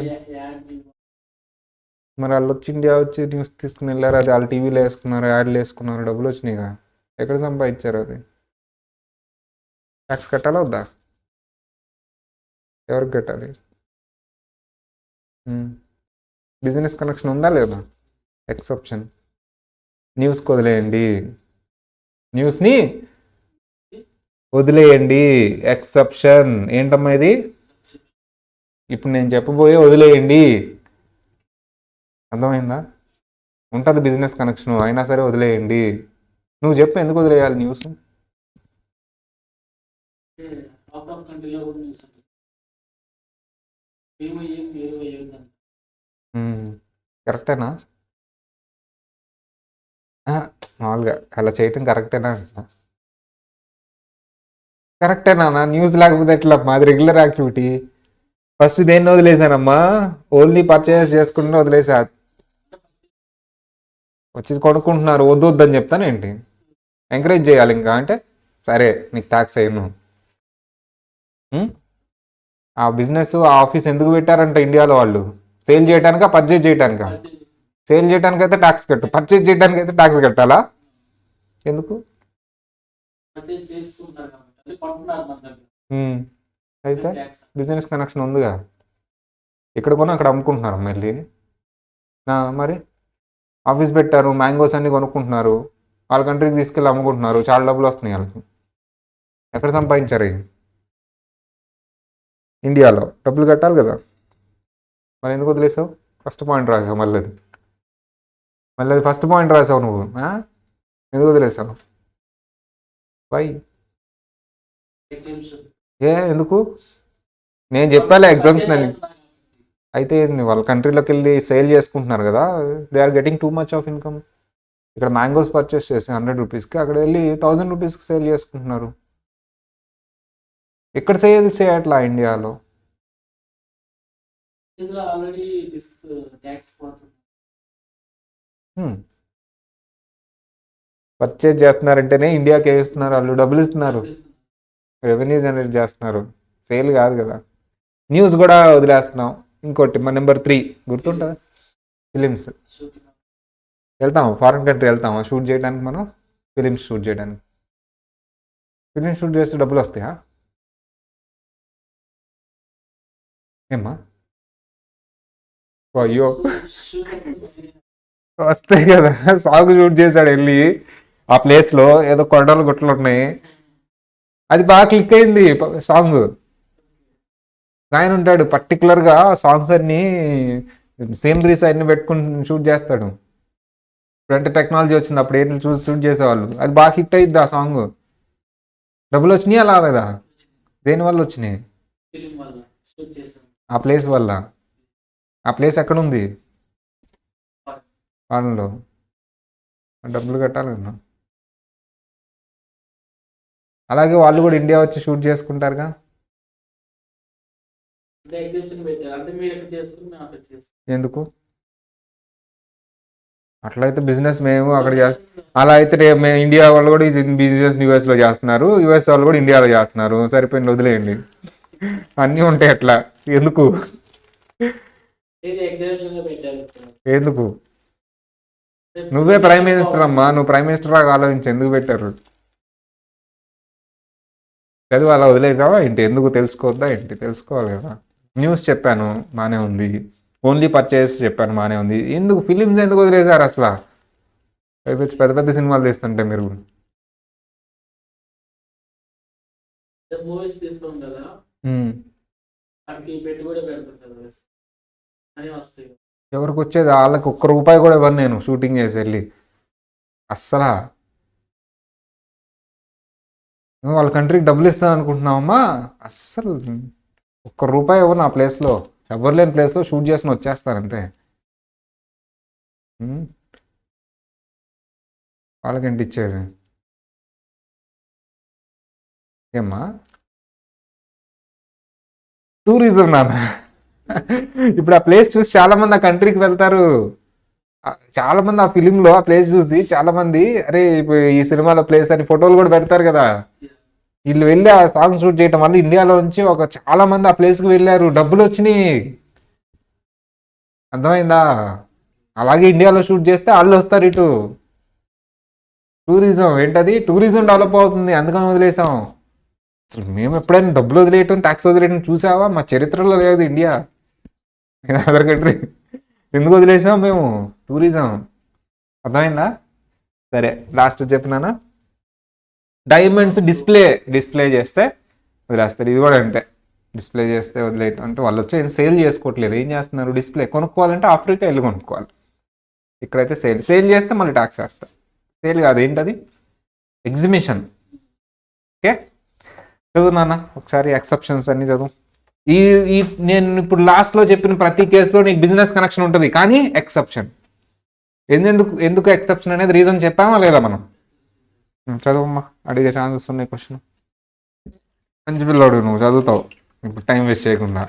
వాళ్ళు వచ్చి ఇండియా వచ్చి న్యూస్ తీసుకుని వెళ్ళారు, అది వాళ్ళు టీవీలో వేసుకున్నారు, యాడ్లు వేసుకున్నారు, డబ్బులు వచ్చినాయిగా. ఎక్కడ సంపాదించారు అది? ట్యాక్స్ కట్టాలా వద్దా? ఎవరికి కట్టాలి? బిజినెస్ కనెక్షన్ ఉందా లేదా? ఎక్సెప్షన్. న్యూస్కి వదిలేయండి, న్యూస్ని వదిలేయండి. ఎక్సెప్షన్ ఏంటమ్మా ఇది? ఇప్పుడు నేను చెప్పబోయే వదిలేయండి. అర్థమైందా? ఉంటుంది బిజినెస్ కనెక్షన్, అయినా సరే వదిలేయండి. నువ్వు చెప్పు, ఎందుకు వదిలేయాలి న్యూస్? కరెక్టేనా? మామూలుగా అలా చేయటం కరెక్టేనా అంటున్నా. కరెక్టేనా? న్యూస్ లేకపోతే ఎట్లా? మాది రెగ్యులర్ యాక్టివిటీ. ఫస్ట్ దేన్ని వదిలేసానమ్మా? ఓన్లీ పర్చేస్ చేసుకుంటూ వదిలేసా. వచ్చి కొనుక్కుంటున్నారు, వద్దు వద్దని చెప్తాను ఏంటి? ఎంకరేజ్ చేయాలి ఇంకా అంటే సరే నీకు ట్యాక్స్ అయ్యను. ఆ బిజినెస్ ఆ ఆఫీస్ ఎందుకు పెట్టారంట ఇండియాలో వాళ్ళు? సేల్ చేయడానికా పర్చేజ్ చేయడానికా? సేల్ చేయడానికైతే ట్యాక్స్ కట్టు, పర్చేజ్ చేయడానికి అయితే ట్యాక్స్ కట్టాలా? ఎందుకు? పర్చేజ్ చేస్తున్నారు కాబట్టి అంటే కొంటున్నారు మన దగ్గర ఉమ్, అయితే ట్యాక్స్. బిజినెస్ కనెక్షన్ ఉందిగా, ఇక్కడ కొను అక్కడ అమ్ముకుంటున్నారు మళ్ళీ. మరి ఆఫీస్ పెట్టారు, మ్యాంగోస్ అన్ని కొనుక్కుంటున్నారు, వాళ్ళ కంట్రీకి తీసుకెళ్ళి అమ్ముకుంటున్నారు, చాలా డబ్బులు వస్తున్నాయి వాళ్ళకి. ఎక్కడ సంపాదించారు ఇవి? ఇండియాలో డబ్బులు కట్టాలి కదా. మరి ఎందుకు వదిలేసావు? ఫస్ట్ పాయింట్ రాసావు మళ్ళీ అది ఫస్ట్ పాయింట్ రాసావు నువ్వు. ఎందుకు వదిలేసావు? వై? ఎగ్జిబిషన్ ఎందుకు? నేను చెప్పాలే ఎగ్జామ్స్ అని. అయితే ఏంది, వాళ్ళ కంట్రీలోకి వెళ్ళి సేల్ చేసుకుంటున్నారు కదా, they are getting too much of income. ఇక్కడ మ్యాంగోస్ పర్చేస్ చేసి 100 రూపీస్కి అక్కడ వెళ్ళి 1000 రూపీస్కి సేల్ చేసుకుంటున్నారు. ఇక్కడ సేల్ చేయట్లా ఇండియాలో. ఆల్రెడీ దిస్ ట్యాక్స్ పర్చేజ్ చేస్తున్నారంటేనే ఇండియాకి వేస్తున్నారు, వాళ్ళు డబ్బులు ఇస్తున్నారు, రెవెన్యూ జనరేట్ చేస్తున్నారు, సేల్ కాదు కదా. న్యూస్ కూడా వదిలేస్తున్నాం. ఇంకోటి మన నెంబర్ 3 గుర్తుంటుందా? ఫిలిమ్స్. వెళ్తాం ఫారిన్ కంట్రీ వెళ్తామా షూట్ చేయడానికి? మనం ఫిలిమ్స్ షూట్ చేయడానికి. ఫిలిమ్స్ షూట్ చేస్తే డబ్బులు వస్తాయా? ఏమ్మా? అయ్యో, వస్తాయి కదా. సాంగ్ షూట్ చేశాడు వెళ్ళి ఆ ప్లేస్లో, ఏదో కొండలు గుట్టలు ఉన్నాయి, అది బాగా క్లిక్ అయింది సాంగ్. ఆయన ఉంటాడు పర్టికులర్గా సాంగ్స్ అన్ని సీనరీస్ అన్ని పెట్టుకుని షూట్ చేస్తాడు. ఇప్పుడంటే టెక్నాలజీ వచ్చింది, అప్పుడు ఏంటి చూసి షూట్ చేసేవాళ్ళు. అది బాగా హిట్ అయ్యిద్ది ఆ సాంగ్. డబ్బులు వచ్చినాయి అలా లేదా? దేనివల్ల వచ్చినాయి? ఫిలిం వల్ల షూట్ చేశాను. ఆ ప్లేస్ వల్ల. ఆ ప్లేస్ ఎక్కడుంది? వాళ్ళలో డబ్బులు కట్టాలి కదా. అలాగే వాళ్ళు కూడా ఇండియా వచ్చి షూట్ చేసుకుంటారుగా. అంటే ఎగ్జిబిషన్ పెట్టారు అంటే మీరు ఎక్కడ చేసుకుని మేము అక్కడ చేసుకుంటాం. ఎందుకు? అట్లయితే బిజినెస్ మేము అక్కడ అలా అయితే మేము ఇండియా వాళ్ళు కూడా బిజినెస్ యూఎస్లో చేస్తున్నారు, యూఎస్ వాళ్ళు కూడా ఇండియాలో చేస్తున్నారు, సరిపోయింది, వదిలేయండి. అన్నీ ఉంటాయి అట్లా. ఎందుకు? ఎగ్జిబిషన్ పెట్టారు. ఎందుకు? నువ్వే ప్రైమ్ మినిస్టర్ అమ్మా, నువ్వు ప్రైమ్ మినిస్టర్ లాగా ఆలోచించి ఎందుకు పెట్టారు? చదువు అలా వదిలేసావా ఏంటి? ఎందుకు తెలుసుకోవద్దా ఏంటి? తెలుసుకోవాలి కదా. న్యూస్ చెప్పాను బాగానే ఉంది, ఓన్లీ పర్చేస్ చెప్పాను బాగానే ఉంది, ఎందుకు ఫిలిమ్స్ ఎందుకు వదిలేశారు అసలు? పెద్ద పెద్ద సినిమాలు తీస్తుంటే మీరు. మూవీస్ తీసుకోం కదా, అక్కడికి పెట్టుబడి పెడుతుంటారు అని వస్తాయి. ఎవరికి వచ్చేది? వాళ్ళకి ₹1 కూడా ఇవ్వను నేను షూటింగ్ చేసి వెళ్ళి అస్సలా. వాళ్ళ కంట్రీకి డబ్బులు ఇస్తాను అనుకుంటున్నావమ్మా? అస్సలు ₹1 ఇవ్వను. ఆ ప్లేస్లో, ఎవరు లేని ప్లేస్లో షూట్ చేసిన వచ్చేస్తాను అంతే. వాళ్ళకేంటి ఇచ్చేది? ఏమ్మా? టూరిజం నాన్న. ఇప్పుడు ఆ ప్లేస్ చూసి చాలా మంది ఆ కంట్రీకి వెళ్తారు. చాలా మంది ఆ ఫిలింలో ఆ ప్లేస్ చూసి చాలా మంది, అరే ఇప్పుడు ఈ సినిమాలో ప్లేస్ అని ఫోటోలు కూడా పెడతారు కదా. వీళ్ళు వెళ్ళి ఆ సాంగ్ షూట్ చేయటం వల్ల ఇండియాలో నుంచి చాలా మంది ఆ ప్లేస్కి వెళ్ళారు, డబ్బులు వచ్చినాయి. అర్థమైందా? అలాగే ఇండియాలో షూట్ చేస్తే వాళ్ళు వస్తారు ఇటు. టూరిజం ఏంటది? టూరిజం డెవలప్ అవుతుంది, అందుకని వదిలేసాం. అసలు మేము ఎప్పుడైనా డబ్బులు వదిలేయటం, ట్యాక్స్ వదిలేయటం చూసావా? మా చరిత్రలో లేదు ఇండియా, అదర్ కంట్రీ. ఎందుకు వదిలేసాం మేము? టూరిజం. అర్థమైందా? సరే, లాస్ట్ చెప్పినానా? డైమండ్స్ డిస్ప్లే చేస్తే వదిలేస్తారు. ఇది కూడా అంతే, డిస్ప్లే చేస్తే వదిలేయటం అంటే వాళ్ళు వచ్చి సేల్ చేసుకోవట్లేదు, ఏం చేస్తున్నారు? డిస్ప్లే కొనుక్కోవాలంటే ఆఫ్రికా వెళ్ళి కొనుక్కోవాలి. ఇక్కడైతే సేల్ చేస్తే మళ్ళీ ట్యాక్స్ వేస్తారు. సేల్ కాదు, ఏంటది? ఎగ్జిబిషన్. ఓకే, చదువు నాన్న ఒకసారి ఎక్సెప్షన్స్ అన్ని చదువు. ఈ ఈ నేను ఇప్పుడు లాస్ట్లో చెప్పిన ప్రతి కేసులో నీకు బిజినెస్ కనెక్షన్ ఉంటుంది, కానీ ఎక్సెప్షన్ ఎందుకు ఎక్సెప్షన్ అనేది రీజన్ చెప్పామా లేదా మనం? చదువమ్మా, అడిగే ఛాన్సెస్ ఉన్నాయి క్వశ్చన్. మంచి పిల్లోడు నువ్వు, చదువుతావు. ఇప్పుడు టైం వేస్ట్ చేయకుండా.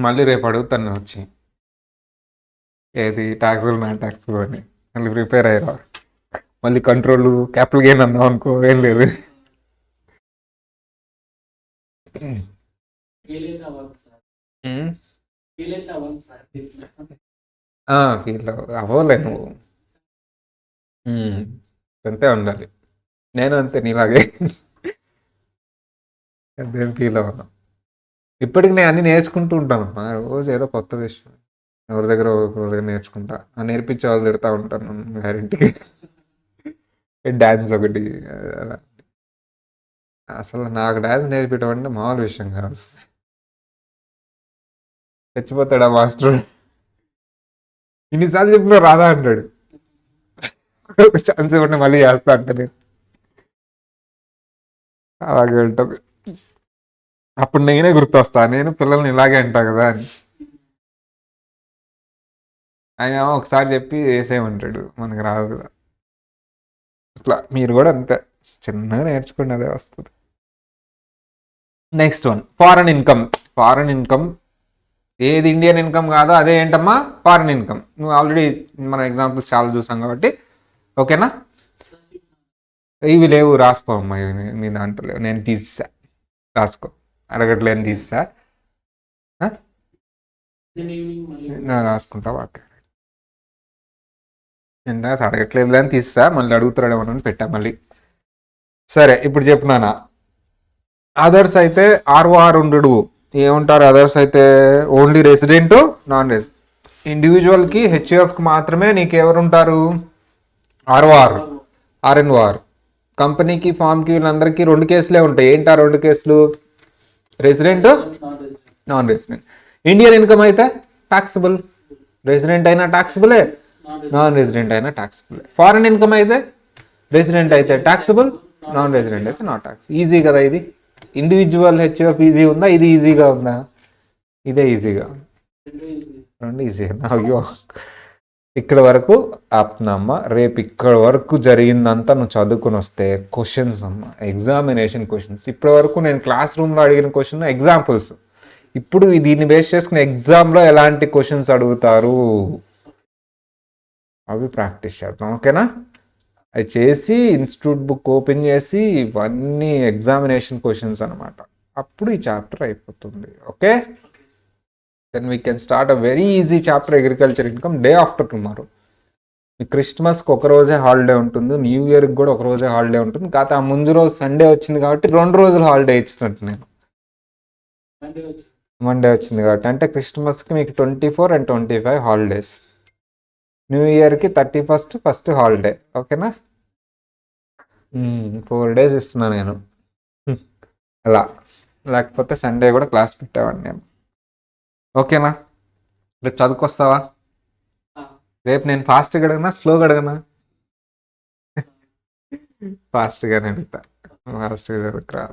మళ్ళీ రేపు అడుగుతాను వచ్చి ఏది ట్యాక్సులు నా ట్యాక్సులు అని మళ్ళీ ప్రిపేర్ అయ్యారు మళ్ళీ కంట్రోల్ క్యాపిటల్ గెయిన్ అన్నావు అనుకో ఏం లేదు. వీలైతే అవ్వదు సార్, వీలైతే అవ్వదు సార్. ఫీల్ అవ్వలే నువ్వు. అంతే ఉండాలి. నేను అంతే నీలాగే అదేం ఫీల్ అవ్వను. ఇప్పటికి నేను అన్ని నేర్చుకుంటూ ఉంటాను రోజు ఏదో కొత్త విషయం ఎవరి దగ్గర నేర్చుకుంటా నేర్పించే వాళ్ళు తిడతా ఉంటాను గ్యారెంటీకి. డ్యాన్స్ ఒకటి అలా. అసలు నాకు డ్యాన్స్ నేర్పించడం అంటే మామూలు విషయం కాదు. చచ్చిపోతాడా మాస్టర్ ఇన్నిసార్లు చెప్పినా రాదా అంటాడు. ఛాన్స్ ఇవ్వండి మళ్ళీ చేస్తా అంటే నేను అలాగే ఉంటుంది. అప్పుడు నేనే గుర్తొస్తా నేను పిల్లల్ని ఇలాగే అంటా కదా అని. ఆయన ఒకసారి చెప్పి వేసేయమంటాడు మనకు రాదు కదా. అట్లా మీరు కూడా అంతే చిన్నగా నేర్చుకోండి అదే వస్తుంది. Next one foreign income. Foreign income ఏది ఇండియన్ ఇన్కమ్ కాదో అదే ఏంటమ్మా ఫారెన్ ఇన్కమ్. నువ్వు ఆల్రెడీ మన ఎగ్జాంపుల్స్ చాలా చూసాం కాబట్టి ఓకేనా. ఇవి లేవు రాసుకోమ్మా, ఇవి మీ దాంట్లో లేవు, నేను తీసా రాసుకో. అడగట్లేని తీసా రాసుకుంటావా? ఓకే నేను అడగట్లేదు అని తీసా, మళ్ళీ అడుగుతాడేమో పెట్టా మళ్ళీ. సరే ఇప్పుడు చెప్పున్నానా. అదర్స్ అయితే ఆర్ఓఆర్ ఉండడు. ఏమంటారు అదర్స్ అయితే ఓన్లీ రెసిడెంట్ నాన్ రెసిడెంట్. ఇండివిజువల్కి హెచ్ఎఫ్కి మాత్రమే నీకు ఎవరు ఉంటారు ఆర్ఓఆర్ ఆర్ఎన్ఓఆర్. కంపెనీకి ఫామ్కి వీళ్ళందరికీ 2 కేసులే ఉంటాయి. ఏంటి ఆ 2 కేసులు? Resident non resident. Indian income అయితే టాక్సిబుల్, రెసిడెంట్ అయినా టాక్సిబులే, నాన్ రెసిడెంట్ అయినా టాక్సిబుల్. ఫారెన్ ఇన్కమ్ అయితే రెసిడెంట్ అయితే టాక్సిబుల్, నాన్ రెసిడెంట్ అయితే నాట్ టాక్స్. ఈజీ కదా ఇది. ఇండివిజువల్ హెచ్ఎఫ్ ఈజీ ఉందా, ఇది ఈజీగా ఉందా? ఇదే ఈజీగా, రెండు ఈజీగా. అయ్యో ఇక్కడ వరకు ఆపుతున్నామ్మా. రేపు ఇక్కడ వరకు జరిగిందంతా నువ్వు చదువుకుని వస్తే క్వశ్చన్స్ అమ్మా, ఎగ్జామినేషన్ క్వశ్చన్స్. ఇప్పటి వరకు నేను క్లాస్ రూమ్లో అడిగిన క్వశ్చన్ ఎగ్జాంపుల్స్. ఇప్పుడు దీన్ని బేస్ చేసుకుని ఎగ్జామ్లో ఎలాంటి క్వశ్చన్స్ అడుగుతారు అవి ప్రాక్టీస్ చేద్దాం ఓకేనా. అది చేసి ఇన్స్టిట్యూట్ బుక్ ఓపెన్ చేసి ఇవన్నీ ఎగ్జామినేషన్ క్వశ్చన్స్ అనమాట. అప్పుడు ఈ చాప్టర్ అయిపోతుంది. Okay, then we can start a very easy chapter agriculture income day after tomorrow. క్రిస్మస్కి ఒక రోజే హాలిడే ఉంటుంది, న్యూ ఇయర్కి కూడా ఒక రోజే హాలిడే ఉంటుంది. కాకపోతే ఆ ముందు రోజు సండే వచ్చింది కాబట్టి 2 రోజులు హాలిడే ఇచ్చినట్టు నేను. మండే వచ్చింది కాబట్టి అంటే క్రిస్మస్కి మీకు 24 and 25 హాలిడేస్, న్యూ ఇయర్కి 31st ఫస్ట్ హాలిడే. ఓకేనా, 4 days ఇస్తున్నాను నేను అలా. లేకపోతే సండే కూడా క్లాస్ పెట్టేవాడిని నేను. ఓకేనా, రేపు చదువుకొస్తావా? రేపు నేను ఫాస్ట్గా అడగనా స్లోగా అడగనా? ఫాస్ట్గానే అడుగుతా, ఫాస్ట్గా చదువుకురా.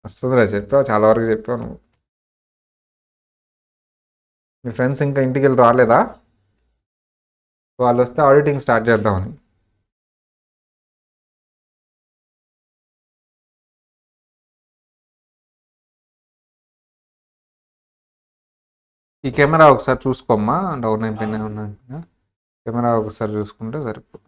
వస్తుందిరా, చెప్పావు చాలా వరకు చెప్పావు నువ్వు. మీ ఫ్రెండ్స్ ఇంకా ఇంటికి వెళ్ళి రాలేదా? వాళ్ళు వస్తే ఆడిటింగ్ స్టార్ట్ చేద్దామని. ఈ కెమెరా ఒకసారి చూసుకోమ్మా, డౌన్ అయిపోయినా ఉన్నా కెమెరా ఒకసారి చూసుకుంటే సరిపోతుంది.